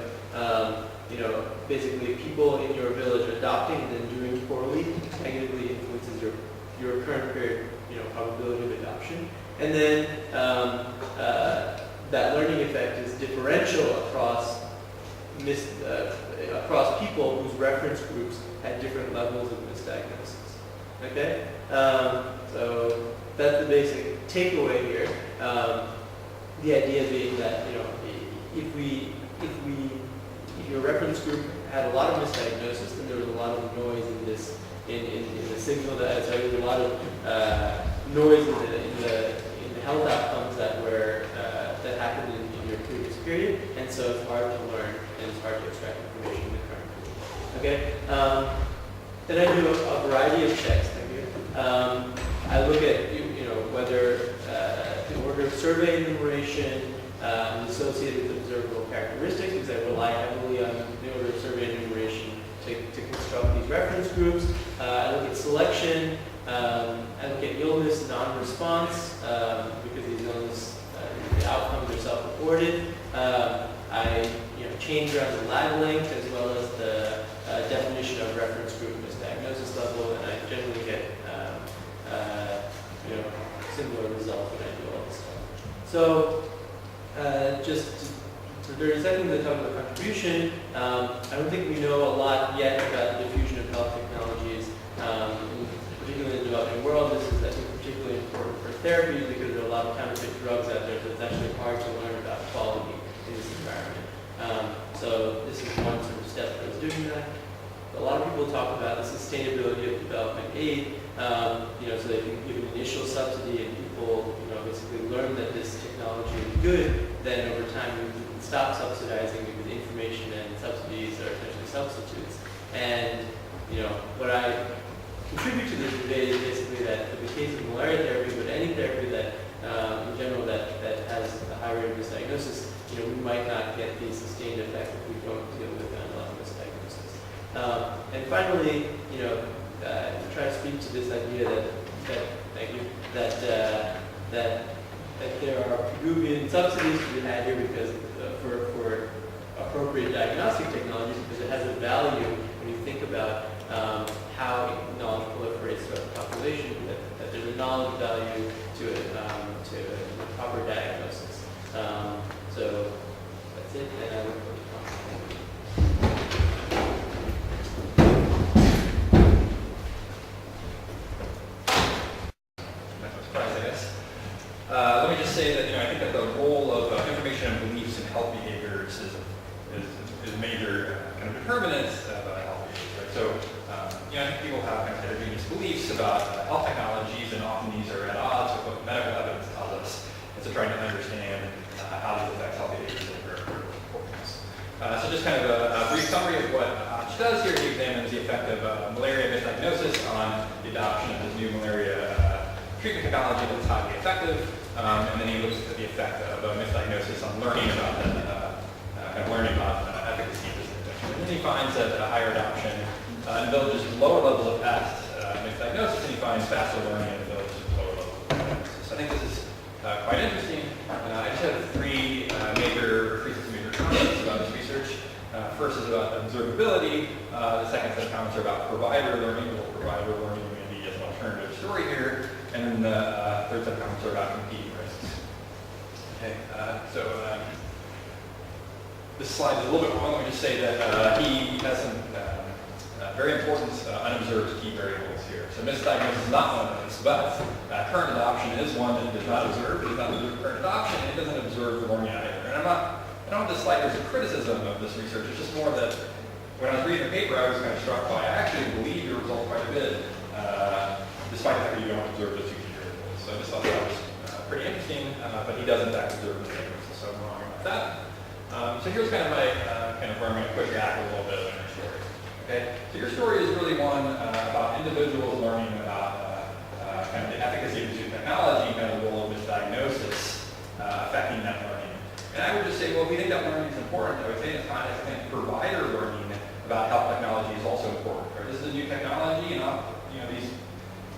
basically people in your village adopting and then doing poorly negatively influences your current period, probability of adoption. And then that learning effect is differential across people whose reference groups had different levels of misdiagnosis. Okay, so that's the basic takeaway here. The idea being that if your reference group had a lot of misdiagnosis, then there was a lot of noise in this in the signal that there was a lot of noise in the health outcomes that happened in your previous period, and so it's hard to learn and it's hard to extract information in the current period. Okay. Then I do a variety of checks. I look at whether the order of survey enumeration is associated with observable characteristics, because I rely heavily on the order of survey enumeration to construct these reference groups. I look at selection. I look at illness non-response, because these illness the outcomes are self-reported. I change around the lag length as well as the definition of reference group misdiagnosis level, and I generally get similar results when I do all this stuff. So just very secondly, to talk about contribution, I don't think we know a lot yet about the diffusion of health technologies, particularly in the developing world. This is, I think, particularly important for therapy because there are a lot of counterfeit drugs out there, so it's actually hard to learn about quality in this environment. So this is one sort of step towards doing that. A lot of people talk about the sustainability of development aid, so they can give an initial subsidy and people, basically learn that this technology is good. Then over time we can stop subsidizing because information and subsidies are essentially substitutes. And what I contribute to this debate is basically that for the case of malaria therapy, but any therapy that in general that has a high rate of misdiagnosis, we might not get the sustained effect if we don't deal with underlying misdiagnosis. And finally, try to speak to this idea that there are Pigouvian subsidies to be had here because for appropriate diagnostic technologies, because it has a value when you think about how knowledge proliferates throughout the population, that there's a knowledge value to it, to proper diagnosis. So that's it, and I look forward to talking. Let me just say that I think that the role of information and beliefs in health behaviors is a major kind of determinant of health behaviors. Right? So I think people have kind of heterogeneous beliefs about health technologies, and often these are at odds with what medical evidence tells us. And so trying to understand how these affect health behaviors is very important. So just kind of a brief summary of what Ash does here. He examines the effect of malaria misdiagnosis on the adoption of this new malaria treatment technology that's highly effective, and then he looks at the effect of misdiagnosis on learning about efficacy of this intervention. And then he finds that higher adoption in villages with lower levels of past misdiagnosis, and he finds faster learning in villages with lower levels of diagnosis. I think this is quite interesting. I just have three major comments about this research. First is about observability. The second set of comments are about provider learning. Will provider learning be as an alternative story here? And then the third set of comments are about competing risks. Okay, this slide is a little bit long. Let me just say that he has some very important unobserved key variables here. So misdiagnosis is not one of those, but current adoption is one that he does not observe. He does not observe current adoption, and he doesn't observe learning either. And I don't want this slide as a criticism of this research. It's just more that when I was reading the paper, I was kind of struck by, I actually believe your results quite a bit, despite the fact that you don't observe the two key variables. So I just thought that was pretty interesting, but he does in fact observe the variables, so I'm wrong about that. So here's kind of my, where I'm going to push back a little bit on your story. Okay, so your story is really one about individuals learning about kind of the efficacy of the technology, kind of the role of misdiagnosis affecting that learning. And I would just say, well, if you think that learning is important, I would say in this context, I think provider learning about health technology is also important. Right? This is a new technology, and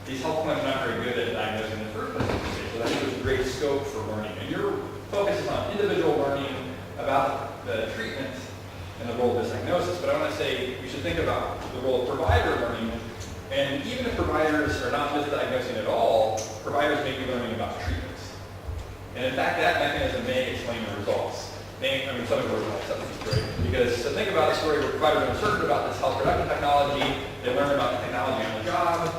these health plans are not very good at diagnosing in the first place. So I think there's great scope for learning. And your focus is on individual learning about the treatment and the role of misdiagnosis, but I want to say we should think about the role of provider learning. And even if providers are not misdiagnosing at all, providers may be learning about treatments. And in fact, that mechanism may explain the results. Some of those are substance, right? Because so think about a story where providers are uncertain about this health production technology, they learn about the technology on the job.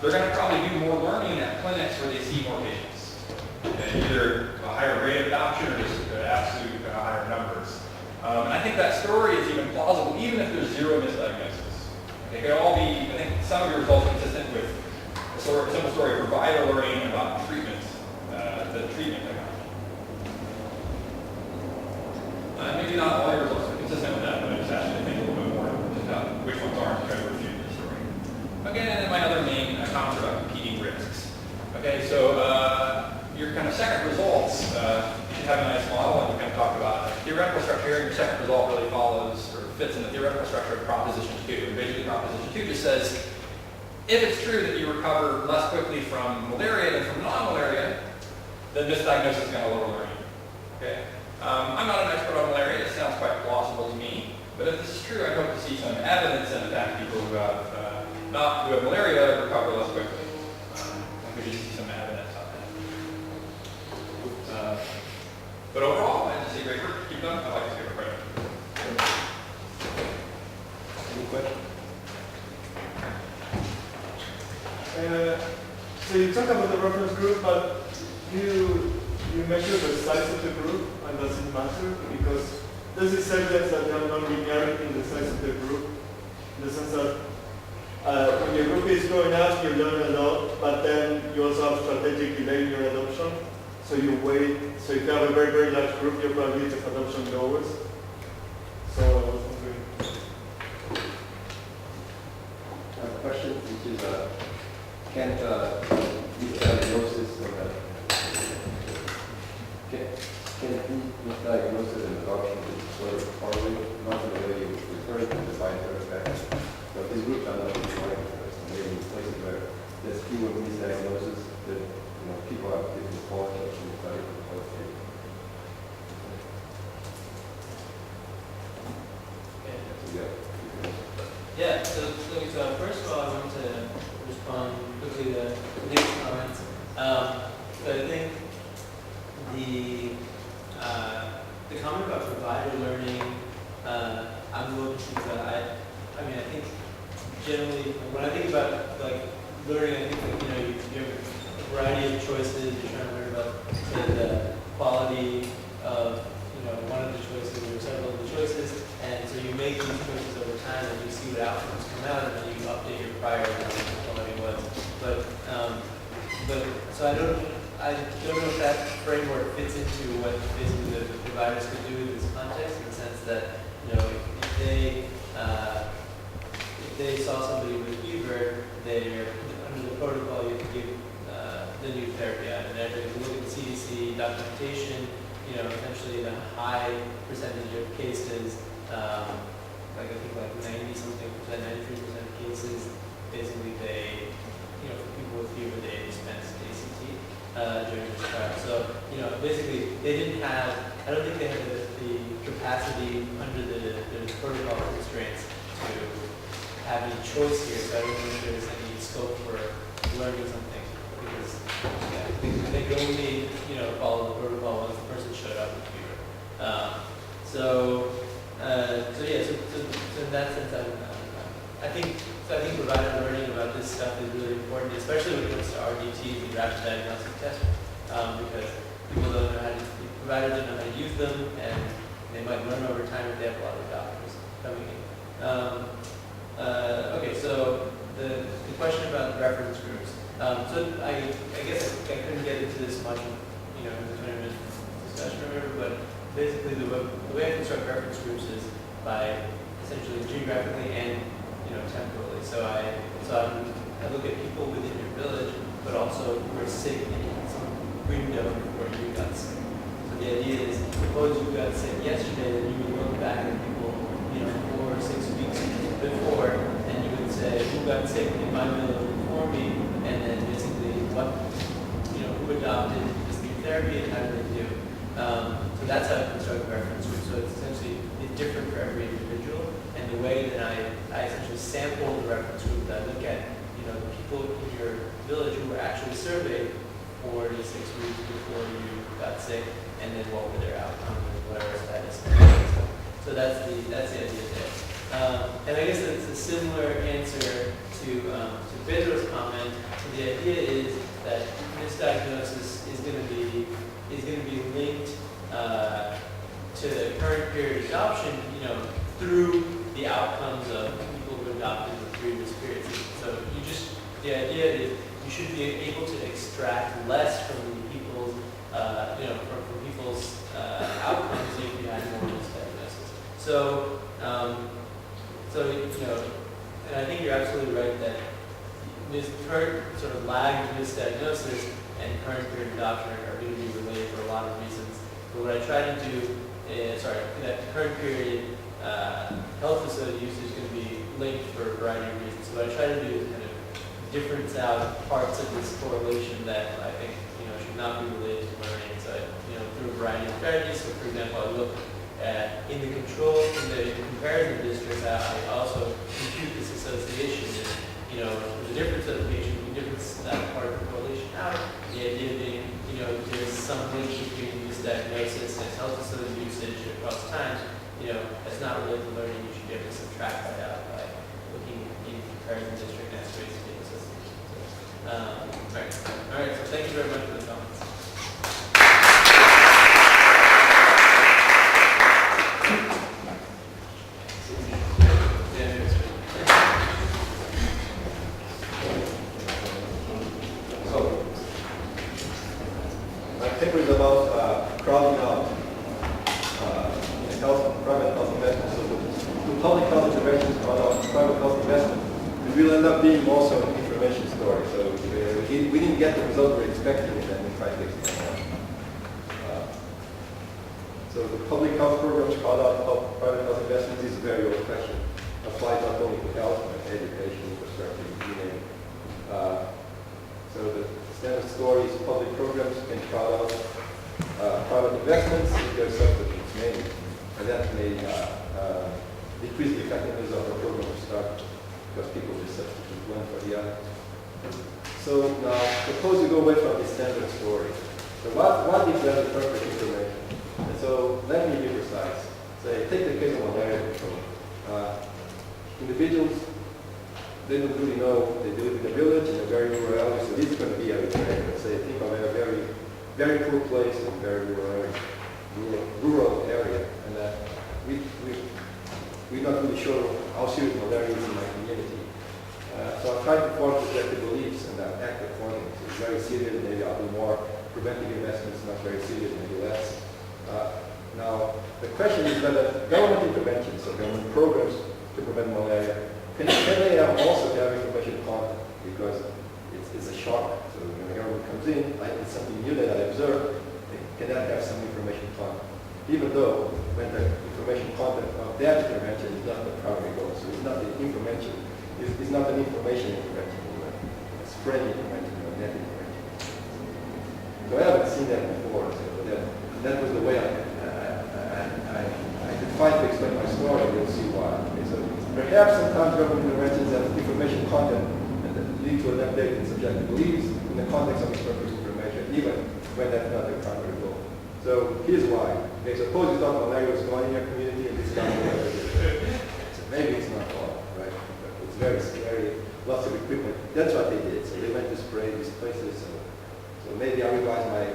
They're going to probably do more learning at clinics where they see more patients. Okay, either a higher rate of adoption or just absolute higher numbers. And I think that story is even plausible, even if there's zero misdiagnosis. It could all be, I think some of your results are consistent with a simple story of provider learning about treatment, the treatment technology. Maybe not all your results are consistent with that, but I just asked you to think a little bit more just about which ones aren't, to try to refute this story. Okay, and then my other main comments are about competing risks. Okay, so your kind of second results, you should have a nice model, and we kind of talked about theoretical structure here, and your second result really follows or fits in the theoretical structure of Proposition 2. And basically Proposition 2 just says, if it's true that you recover less quickly from malaria than from non-malaria, then misdiagnosis is going to lower learning. Okay? I'm not an expert on malaria. It sounds quite plausible to me. But if this is true, I hope to see some evidence in the fact people who have malaria recover less quickly. We could just see some evidence on that. But overall, I just say great work. Keep them. I'd like to see a credit. Any questions? So you talk about the reference group, but you measure the size of the group, and does it matter? Because this is evidence that you have non-linearity in the size of the group, in the sense that when your group is growing up, you learn a lot, but then you also have strategic delay in your adoption. So you wait. So if you have a very, very large group, your probability of adoption lowers. So I was wondering. I have a question, which is, can misdiagnosis and adoption be sort of correlated, not in the way you refer to the scientific facts, but these groups are not really interested. Maybe in places where there's fewer misdiagnosis, that people have different quality of study. Yeah, so first of all, I want to respond quickly to Nick's comments. So I think the comment about provider learning, I'm a little confused about. I think generally, when I think about learning, I think you have a variety of choices. You're trying to learn about the quality of one of the choices or several of the choices, and so you make these choices over time, and you see what outcomes come out, and then you update your prior quality was. But so I don't know if that framework fits into what basically the providers could do in this context, in the sense that if they saw somebody with fever, they're under the protocol you have to give the new therapy out, and if you look at the CDC documentation. Essentially in a high percentage of cases, I think 90-something percent, 93% of cases, basically they, for people with fever, they dispensed ACT during this trial. So, basically they didn't have, I don't think they had the capacity under the protocol constraints to have any choice here, so I don't think there's any scope for learning something, because they could only, follow the protocol once the person showed up with fever. So in that sense, I think provider learning about this stuff is really important, especially when it comes to RDT, the rapid diagnostic test, because people don't know providers don't know how to use them, and they might learn over time if they have a lot of doctors coming in. Okay, so the question about reference groups. So I guess I couldn't get into this much, in the 20-minute discussion or whatever, but basically the way I construct reference groups is by essentially geographically and temporally. So I look at people within your village, but also who are sick in some window before you got sick. So the idea is, suppose you got sick yesterday, then you would look back at people, 4 or 6 weeks before, and you would say, who got sick in my village before me, and then basically who adopted this new therapy and how did they do. So that's how I construct a reference group. So it's essentially different for every individual. And the way that I essentially sample the reference group, that I look at, the people in your village who were actually surveyed 4 to 6 weeks before you got sick, and then what were their outcomes and whatever status. So that's the idea there. And I guess it's a similar answer to Pedro's comment. The idea is that misdiagnosis is going to be linked to the current period adoption, through the outcomes of people who adopted the previous periods. So the idea is you should be able to extract less from the people's, from people's outcomes if you had more misdiagnosis. So, and I think you're absolutely right that this current sort of lagged misdiagnosis and current period adoption are going to be related for a lot of reasons. But what I try to do is, that current period health facility use is going to be linked for a variety of reasons. So what I try to do is kind of difference out parts of this correlation that I think should not be related to learning. So through a variety of strategies. So for example, I look at in the comparison districts, I also compute this association. And, there's a difference of the patient, the difference that part of the correlation out. The idea being, there's some link between misdiagnosis and health facility usage across times. That's not related to learning. You should be able to subtract that out by looking in comparison district and rates of being associated. All right. So thank you very much for the comments. My paper is about crowding out private health investment. So the public health interventions crowd out private health investment, it will end up being also an information story. So we didn't get the result we were expecting, and then we tried to explain that. So the public health programs crowd out private health investments is a very old question. Applies not only to health, but education, infrastructure, you name it. So the standard story is public programs can crowd out private investments if there are substitutes made, and that may decrease the effectiveness of the program to start because people just substitute one for the other. So now, suppose you go away from the standard story. So what is that perfect information? And so let me be precise. Say, take the case of malaria control. Individuals, they don't really know, they do it in a village, in a very rural area, so this is going to be arbitrary. Say, think of a very, very poor place in a very rural area, and we're not really sure how serious malaria is in my community. So I try to form subjective beliefs and act accordingly. So it's very serious, maybe I'll do more preventive investments, not very serious, maybe less. Now, the question is whether government interventions, so government programs to prevent malaria, can they also have information content? Because it's a shock. So when the government comes in, it's something new that I observed, can that have some information content? Even though when the information content of that intervention is not the primary goal. So it's not the information, it's not an information intervention, a spreading intervention or net intervention. So I haven't seen that before. So that was the way I could find to explain my story, and you'll see why. Okay, so perhaps sometimes government interventions have information content that lead to an update in subjective beliefs in the context of expertise information, even when that's not their primary goal. So here's why. Okay, suppose you thought malaria was gone in your community and this is not malaria. So maybe it's not gone, right? But it's very, lots of equipment. That's what they did. So they went to spray these places. So maybe I revise my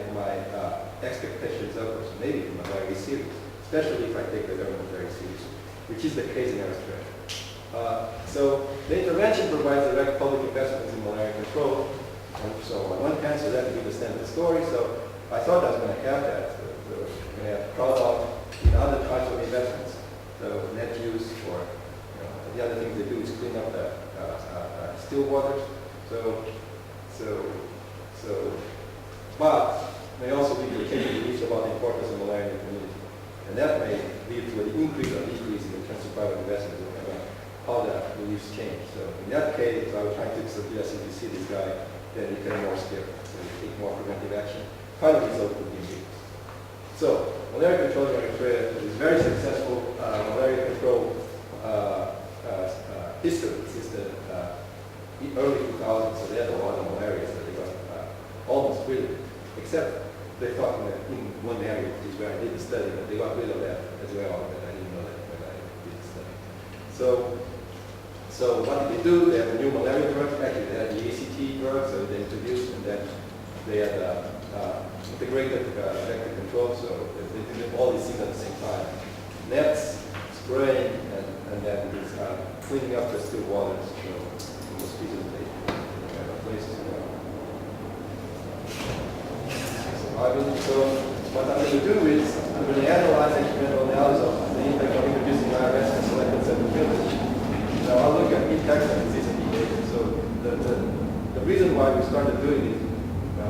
expectations upwards. Maybe malaria is serious, especially if I take the government very seriously, which is the case in Australia. So the intervention provides direct public investments in malaria control. And so on one hand, so that would be the standard story. So I thought I was going to have that. We're going to have crowd out in other types of investments. So net use, or the other thing they do is clean up the still waters. But may also be the occasional beliefs about the importance of malaria in the community. And that may lead to an increase or decrease in terms of private investment, how the beliefs change. So in that case, I was trying to suggest if you see this guy, then you can more skip. So you take more preventive action. Final result would be zero. So So, malaria control in Eritrea is very successful malaria control history since the early 2000s. So they had a lot of malaria, so they got almost rid of it, except they thought in one area, which is where I did the study, but they got rid of that as well, but I didn't know that when I did the study. So what did they do? They had a new malaria drug. Actually, they had the ACT drug, so they introduced, and then they had integrated vector control, so they did all these things at the same time. Nets, spraying, and then this cleaning up the still waters, so the mosquitoes, they have a place to go. So what I'm going to do is, I'm going to analyze incremental analysis of the impact of introducing IRS and selected set of village. Now I'll look at impact on existing behavior. So the reason why we started doing it,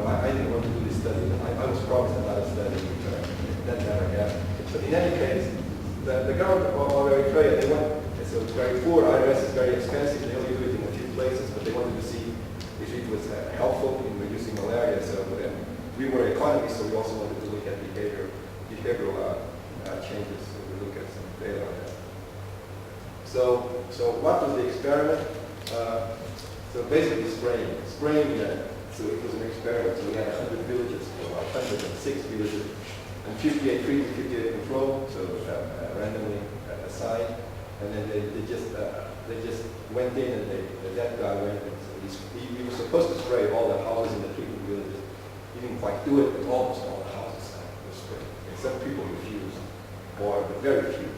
I didn't want to do this study. I was promised another study, which that never happened. But in any case, the government of Eritrea, they want, so it's very poor, IRS is very expensive, they only do it in a few places, but they wanted to see if it was helpful in reducing malaria. So we were economists, so we also wanted to look at behavioral changes. So we look at some data on that. So what was the experiment? So basically spraying. So it was an experiment. So we had 100 villages, or 106 villages, and 58 treated, 58 control, so randomly assigned. And then they just went in, and that guy went in. So we were supposed to spray all the houses in the treated villages. He didn't quite do it, but almost all the houses were sprayed. And some people refused, but very few,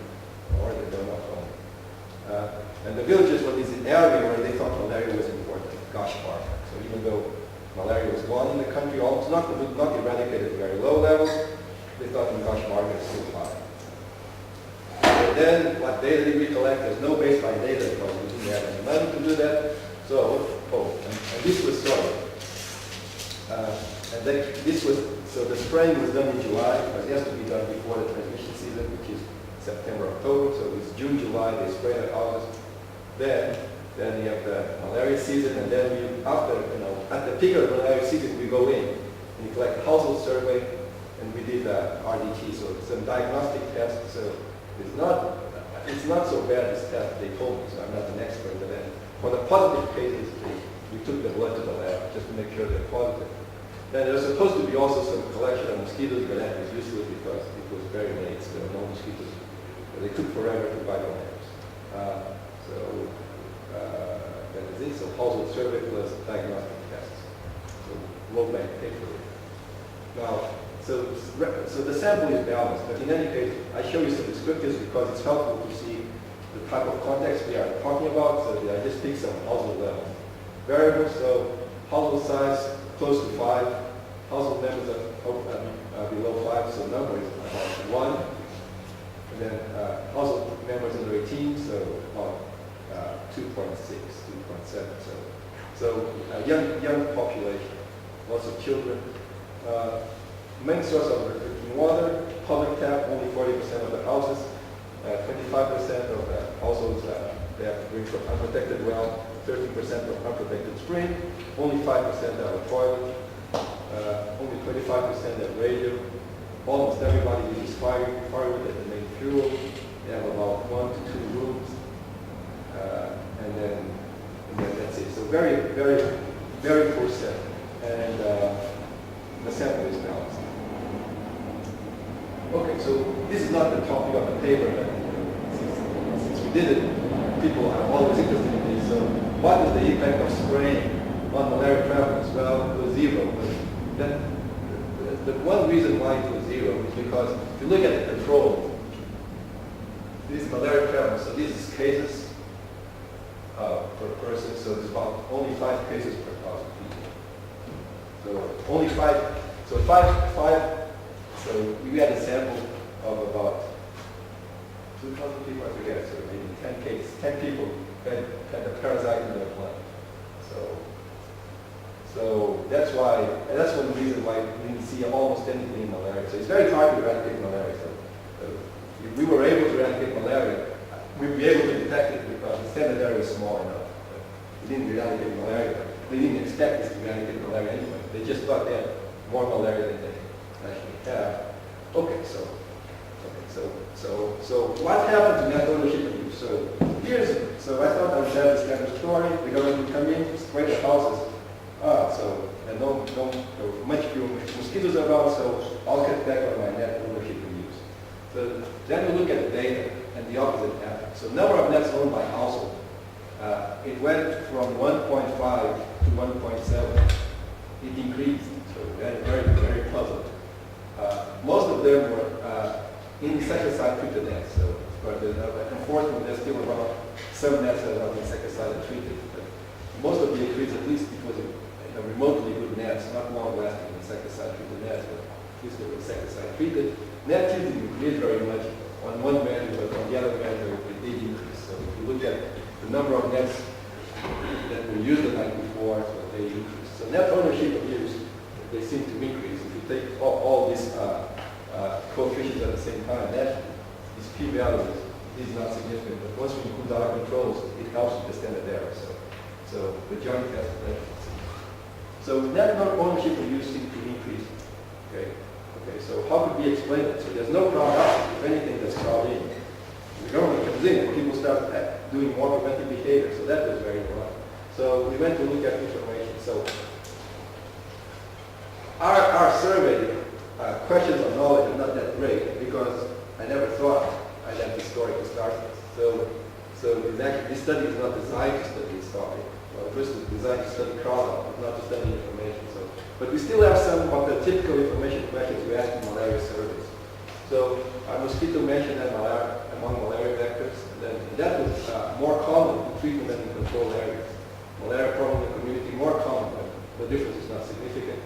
or they don't know home. And the villages were in an area where they thought malaria was important, Goshbark. So even though malaria was gone in the country, almost not eradicated at very low levels, they thought in Goshbark it was still high. But then, what data did we collect? There's no baseline data because we didn't have any money to do that. So, and this was so the spraying was done in July, because it has to be done before the transmission season, which is September, October. So it was June, July, they spray the houses. Then you have the malaria season, and then at the peak of the malaria season, we go in and we collect a household survey, and we did RDT, so some diagnostic tests. So it's not so bad, this test, they told me, so I'm not an expert, but then for the positive cases, we took the blood to the lab just to make sure they're positive. Then there's supposed to be also some collection of mosquitoes, but that was useless because it was very late, so there were no mosquitoes. They took forever to bite on hairs. That is it. So household survey plus diagnostic tests. So World Bank paid for it. Now, so the sample is balanced, but in any case, I show you some descriptors because it's helpful to see the type of context we are talking about. So I just pick some household level variables. So household size close to 5. Household members are below 5, so number is about 1. And then household members under 18, so about 2.6, 2.7. So young population, lots of children. Main source of drinking water, public tap, only 40% of the houses. 25% of the households they have to drink from unprotected well, 13% from unprotected spring, only 5% have a toilet, only 25% have radio. Almost everybody uses firewood as the main fuel. They have about 1 to 2 rooms, and then that's it. So very, very, very poor set, and the sample is balanced. Okay, so this is not the topic of the paper, but since we did it, people are always interested in this. So, what is the impact of spraying on malaria prevalence? Well, it was 0. But the one reason why it was 0 is because if you look at the control, this is malaria prevalence. So this is cases per person. So there's about only 5 cases per 1,000 people. So only 5. So 5. So we had a sample of about 2,000 people, I forget, so maybe 10 cases, 10 people had a parasite in their blood. So that's why, and that's one reason why we didn't see almost anything in malaria. So it's very hard to eradicate malaria. So if we were able to eradicate malaria, we'd be able to detect it because the standard area was small enough. We didn't eradicate malaria. They didn't expect us to eradicate malaria anyway. They just thought they had more malaria than they actually have. Okay, so what happened to net ownership of use? So I thought I would have this kind of story. The government would come in, spray the houses. And no much fewer mosquitoes around, so I'll cut back on my net ownership of use. So then we look at the data, and the opposite happened. So number of nets owned by household, it went from 1.5 to 1.7. It increased, so very, very, very puzzled. Most of them were insecticide treated nets. So for the unfortunately, there's still around some nets that are not insecticide treated. But most of the increase, at least because of remotely good nets, not long-lasting insecticide treated nets, but at least they were insecticide treated. Net didn't increase very much on one measure, but on the other measure, it did increase. So if you look at the number of nets that were used the night before, so they increased. So net ownership of use, they seem to increase. If you take all these coefficients at the same time, these p-values is not significant. But once we include our controls, it helps with the standard error. So the joint test. So net ownership of use seems to increase. Okay. So how could we explain it? So there's no crowd out. If anything, there's crowd in. The government comes in and people start doing more preventive behavior. So that was very wrong. So we went to look at information. So our survey questions of knowledge are not that great because I never thought I'd have this story to start with. So exactly, this study is not designed to study this topic. Well, first it's designed to study crowd, not to study information. But we still have some of the typical information questions we ask in malaria surveys. So mosquito mentioned that among malaria vectors, and then that was more common in treatment and in control areas. Malaria problem in the community more common, but the difference is not significant.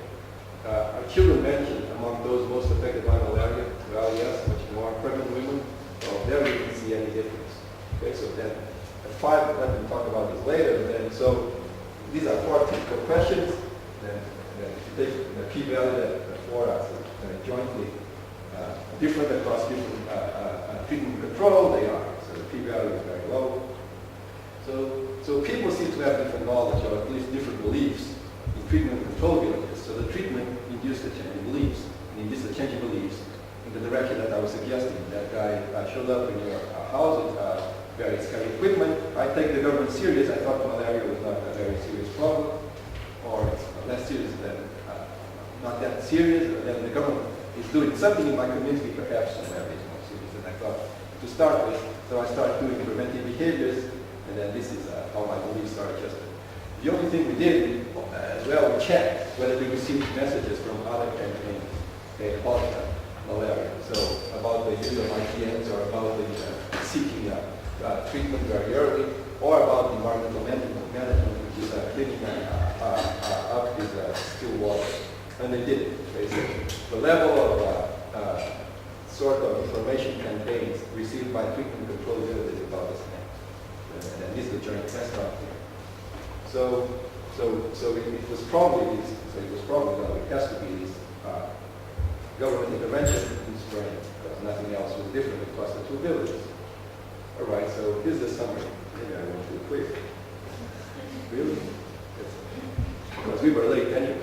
Our children mentioned among those most affected by malaria, well, yes, much more pregnant women. Well, there we didn't see any difference. Okay, so then at 5, let me talk about this later. And then so these are 4 typical questions. Then if you take the p-value that 4 are jointly different across different treatment and control, they are. So the p-value is very low. So people seem to have different knowledge, or at least different beliefs in treatment and control villages. So the treatment induced a change in beliefs, and induced a change in beliefs in the direction that I was suggesting. That guy showed up in your house with various kind of equipment. I take the government serious. I thought malaria was not a very serious problem, or it's less serious than not that serious. But then the government is doing something in my community, perhaps malaria is more serious than I thought to start with. So I started doing preventive behaviors, and then this is how my beliefs started adjusting. The only thing we did as well, we checked whether we received messages from other campaigns about malaria. So about the use of IPMs, or about the seeking treatment very early, or about environmental management, which is cleaning up these still water. And they did it. Basically, the level of sort of information campaigns received by treatment control unit is about the same. And this is the joint test out here. So it was probably these. So it was probably it has to be these government intervention in spring, because nothing else was different across the 2 villages. All right. So here's the summary. Maybe I went too quick. Really? Because we were late anyway.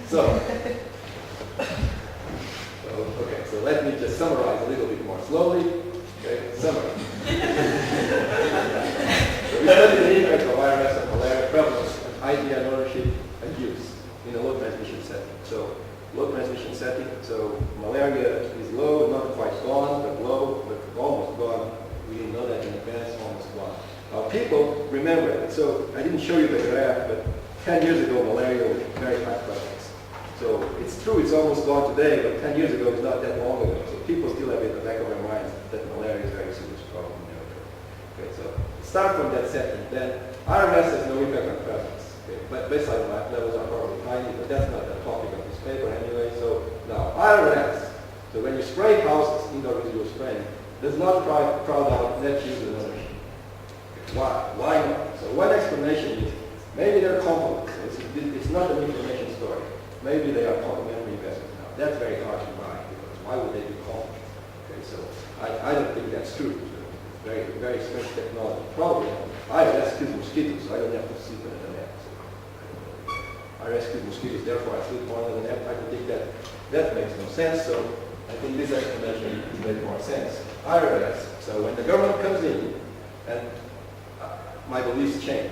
So let me just summarize a little bit more slowly. Okay, summary. So we studied the impact of IRS on malaria prevalence, idea and ownership and use in a low transmission setting. So low transmission setting, so malaria is low, not quite gone, but low, but almost gone. We didn't know that in advance, almost gone. Now people remember it. So I didn't show you the graph, but 10 years ago malaria was very high prevalence. So it's true, it's almost gone today, but 10 years ago, it's not that long ago. So people still have it in the back of their minds that malaria is a very serious problem in America. Okay, so start from that setting. Then IRS has no impact on prevalence. Okay, but baseline levels are probably tiny, but that's not the topic of this paper anyway. So now IRS. So when you spray houses, indoor residual spraying, does not crowd out net use and ownership. Why? Why not? So one explanation is maybe they're complements. It's not an information story. Maybe they are complementary investments now. That's very hard to buy, because why would they be complementary? Okay, so I don't think that's true. It's very, very strange technology. Probably IRS kills mosquitoes, so I don't have to sleep in the net. So, IRS kills mosquitoes, therefore I sleep more than the net. I don't think that makes no sense. So I think this explanation makes more sense. IRS, so when the government comes in, and my beliefs change.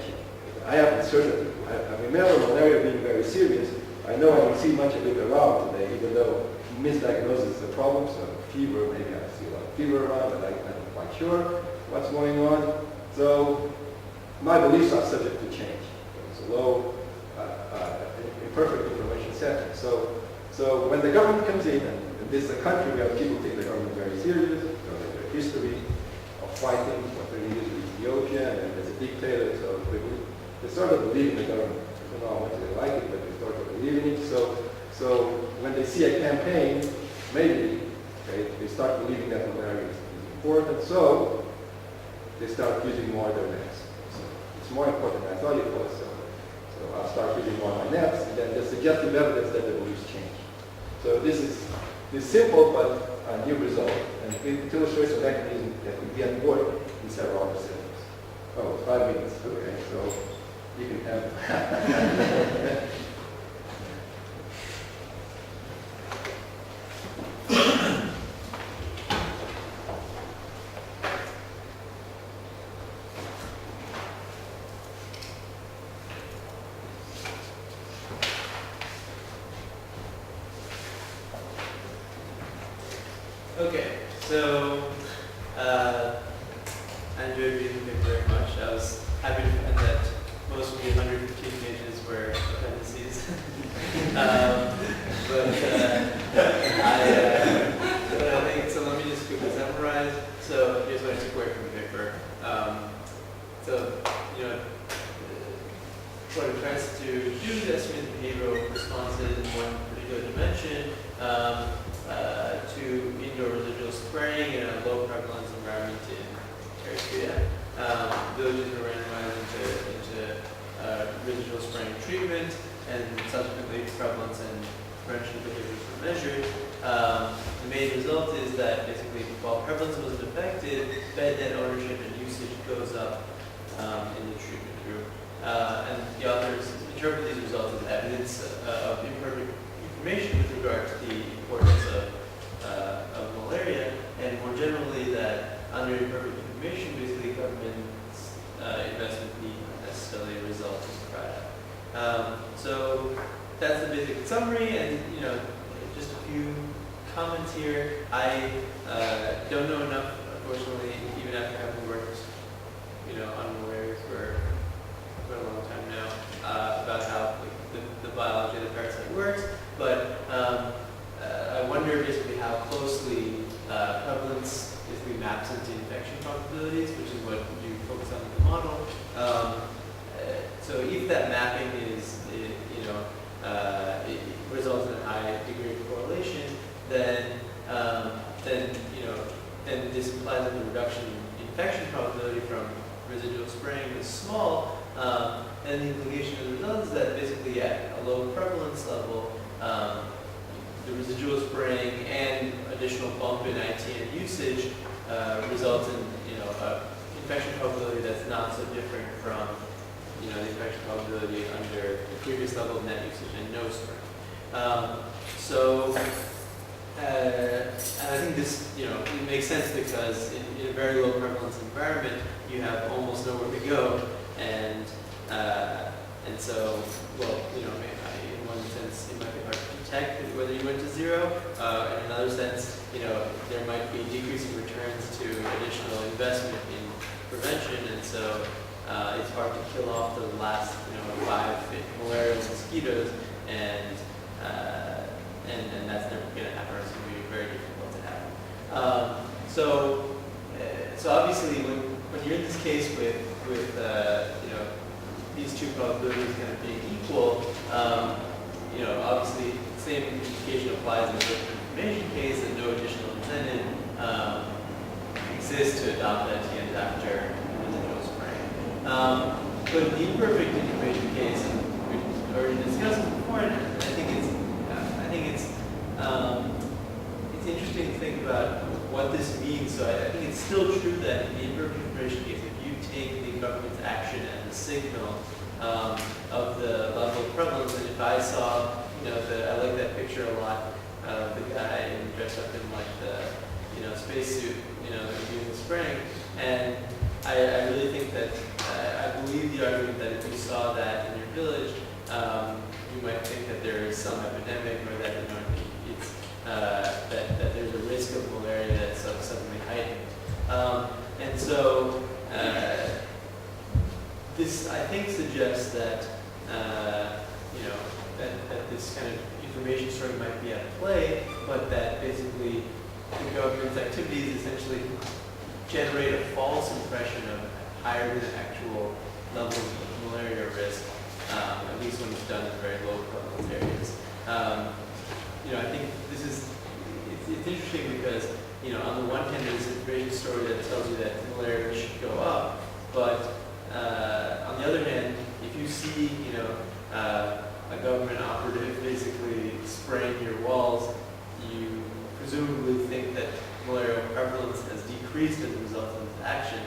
I have uncertainty. I remember malaria being very serious. I know I don't see much of it around today, even though misdiagnosis is a problem, so fever, maybe I see a lot of fever around, but I'm not quite sure what's going on. So my beliefs are subject to change. It's a low, imperfect information setting. So when the government comes in, and this is a country where people take the government very serious, their history of fighting for 30 years with Ethiopia, and there's a dictator, so they sort of believe in the government. I don't know how much they like it, but they sort of believe in it. So when they see a campaign, maybe they start believing that malaria is important, so they start using more of their nets. So it's more important than I thought it was. So I'll start using more of my nets, and then there's suggestive evidence that the beliefs change. So this is simple but a new result, and it illustrates a mechanism that could be at work in several other systems. Oh, 5 minutes. Okay, so you can have. Okay, so I enjoyed reading the paper very much. I was happy to find that most of the 115 pages were appendices. But I think, so let me just quickly summarize. So here's what I took away from the paper. What it tries to do is estimate behavioral responses in one particular dimension to indoor residual spraying in a low prevalence environment in Eritrea. Villages are randomized into residual spraying treatment, and subsequently prevalence and prevention behaviors were measured. The main result is that basically while prevalence wasn't affected, bed net ownership and usage goes up in the treatment group. And the authors interpret these results as evidence of imperfect information with regard to the importance of malaria, and more generally that under imperfect information, basically government's investment need not necessarily result in product. So that's the basic summary, and just a few comments here. I don't know enough, unfortunately, even after having worked on malaria for a long time now, about how the biology of the parasite works, but I wonder basically how closely prevalence basically maps into infection probabilities, which is what you focus on in the model. So if that mapping it results in a high degree of correlation, then this implies that the reduction in infection probability from residual spraying is small, and the implication of the result is that basically at a low prevalence level, the residual spraying and additional bump in ITN usage results in infection probability that's not so different from the infection probability under the previous level of net usage and no spraying. And I think this it makes sense because in a very low prevalence environment you have almost nowhere to go, and so in one sense it might be hard to detect whether you went to zero. In another sense, there might be decreasing returns to additional investment in prevention, and so it's hard to kill off the last 5 malarial mosquitoes, and that's never going to happen. It's going to be very difficult to happen. So obviously when you're in this case with these two probabilities kind of being equal, obviously the same indication applies in the information case, and no additional incentive exists to adopt ITNs after residual spraying. But in the imperfect information case, and we've already discussed it before, and I think it's interesting to think about what this means. So I think it's still true that in the imperfect information case, if you take the government's action as a signal of the level of prevalence, and if I saw, I like that picture a lot, the guy dressed up in like the, spacesuit, in the spring. And I really think that, I believe the argument that if you saw that in your village, you might think that there is some epidemic or that, it's, that there's a risk of malaria that's suddenly heightened. And so, this, I think, suggests that, that this kind of information story might be at play, but that basically the government's activities essentially generate a false impression of higher than actual levels of malaria risk, at least when it's done in very low prevalence areas. I think this is, it's interesting because, on the one hand, there's a information story that tells you that malaria should go up, but on the other hand, if you see, a government operative basically spraying your walls, you presumably think that malaria prevalence has decreased as a result of this action,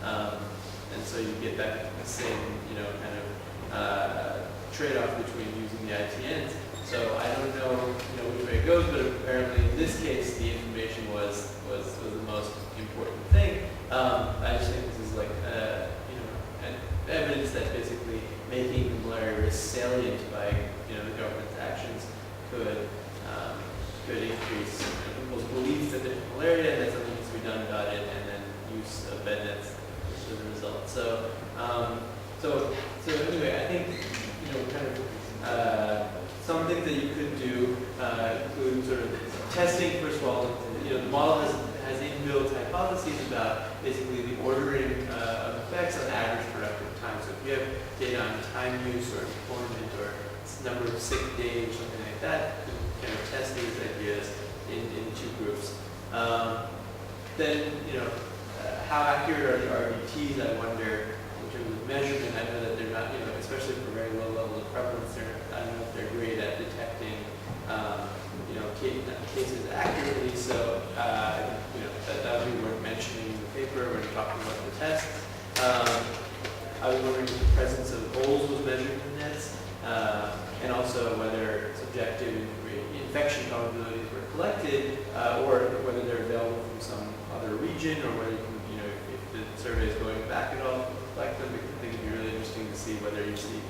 and so you get back the same, kind of trade-off between using the ITNs. So I don't know, which way it goes, but apparently in this case, the information was the most important thing. I just think this is like, an evidence that basically making the malaria risk salient by, the government's actions could increase people's belief that there's malaria and that something needs to be done about it, and then use of bed nets as a result. So, so anyway, I think, kind of, some things that you could do include sort of testing, first of all. The model has inbuilt hypotheses about basically the ordering of effects on average productive time. So if you have data on time use or employment or number of sick days, something like that, you can kind of test these ideas in two groups. Then, how accurate are the RBTs, I wonder, in terms of measurement. I know that they're not, especially for very low levels of prevalence, I don't know if they're great at detecting, cases accurately. So, that would be worth mentioning in the paper when you're talking about the tests. I was wondering if the presence of holes was measured in nets, and also whether subjective infection probabilities were collected, or whether they're available from some other region, or whether you can, if the survey is going back at all, collect them. I think it'd be really interesting to see whether you see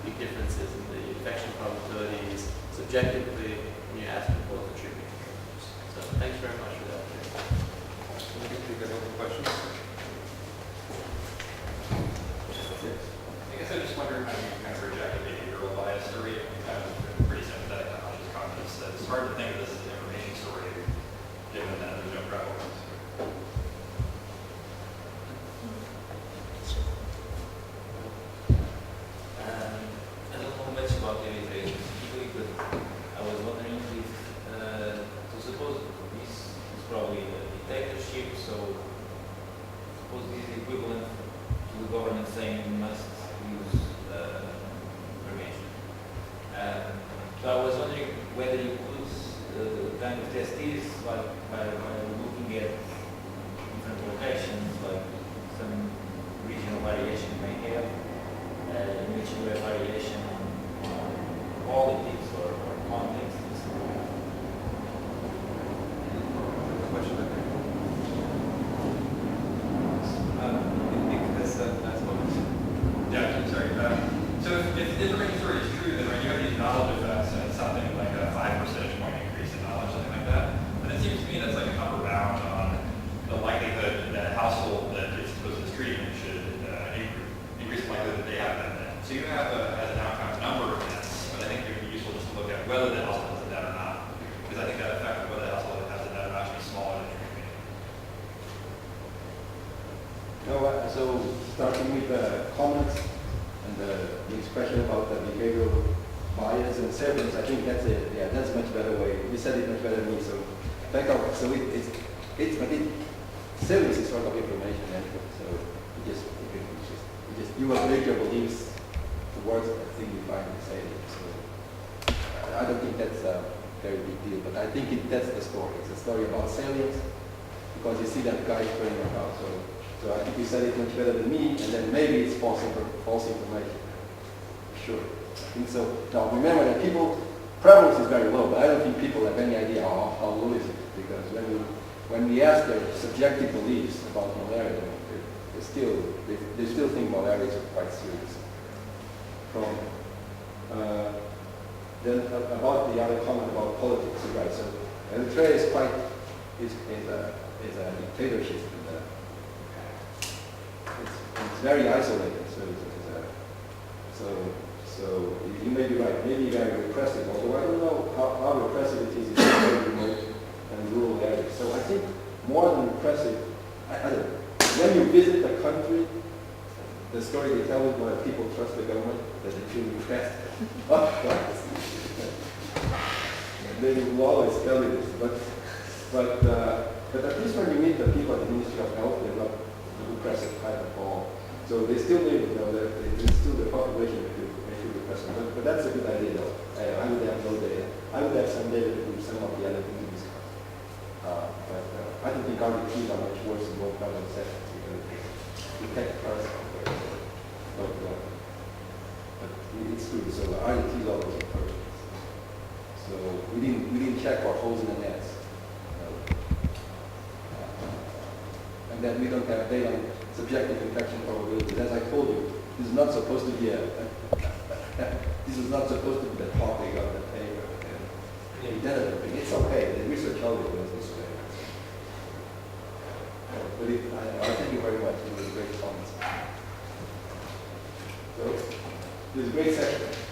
big differences in the infection probabilities subjectively when you ask people the treatment. So thanks very much for that. Maybe we got other questions? I guess I just wonder how you kind of reject a behavioral bias story. I'm pretty sympathetic to Haj's comments that it's hard to think of this as an information story given that there's no prevalence. I don't know much about everything, but I was wondering if, to suppose this is probably a dictatorship, so suppose this is equivalent to the government saying you must use information. So I was wondering whether you could kind of test this by looking at different locations, like some regional variation you may have, in which you have variation on politics or context. Question back there. Yeah, I'm sorry. So if the information story is true, then when you have these knowledge effects and it's something like a 5 percentage point increase in knowledge, something like that, then it seems to me that's like an upper bound on the likelihood that a household that is exposed to this treatment should increase the likelihood that they have that net. So you have as an outcome a number of nets, but I think it would be useful just to look at whether the household has a net or not, because I think that effect of whether the household has a net or not should be smaller than your treatment. So starting with the comments and the expression about the behavioral bias and surveillance, I think that's that's a much better way. You said it much better than me. So back up. So surveillance is sort of information anyway. So you update your beliefs towards the thing you find and say it. So I don't think that's a very big deal, but I think that's the story. It's a story about salience because you see that guy spraying your house. So I think you said it much better than me, and then maybe it's false information. Sure, I think so. Now remember that people prevalence is very low, but I don't think people have any idea how low is it, because when we ask their subjective beliefs about malaria, they still think malaria is a quite serious problem. Then about the other comment about politics, you're right. So Eritrea is a dictatorship. It's very isolated. So you may be right. Maybe very repressive. Although I don't know how repressive it is in very remote and rural areas. So I think more than repressive, I don't know. When you visit a country, the story they tell is why people trust the government, that they feel repressed. They will always tell you this, but at least when you meet the people at the Ministry of Health, they're not repressive type at all. So they still live, there's still the population that may feel repressive. But that's a good idea, though. I would have no data. I would have some data to do some of the other things in this country. But I don't think RDPs are much worse than what Pavel said, because we detect cars. But it's true. So RDPs always are perfect. So we didn't check for holes in the nets. And then we don't have data on subjective infection probabilities. As I told you, this is not supposed to be this is not supposed to be the topic of the paper. It's okay. The research always goes this way. But thank you very much. It was a great comments. So, it was a great session.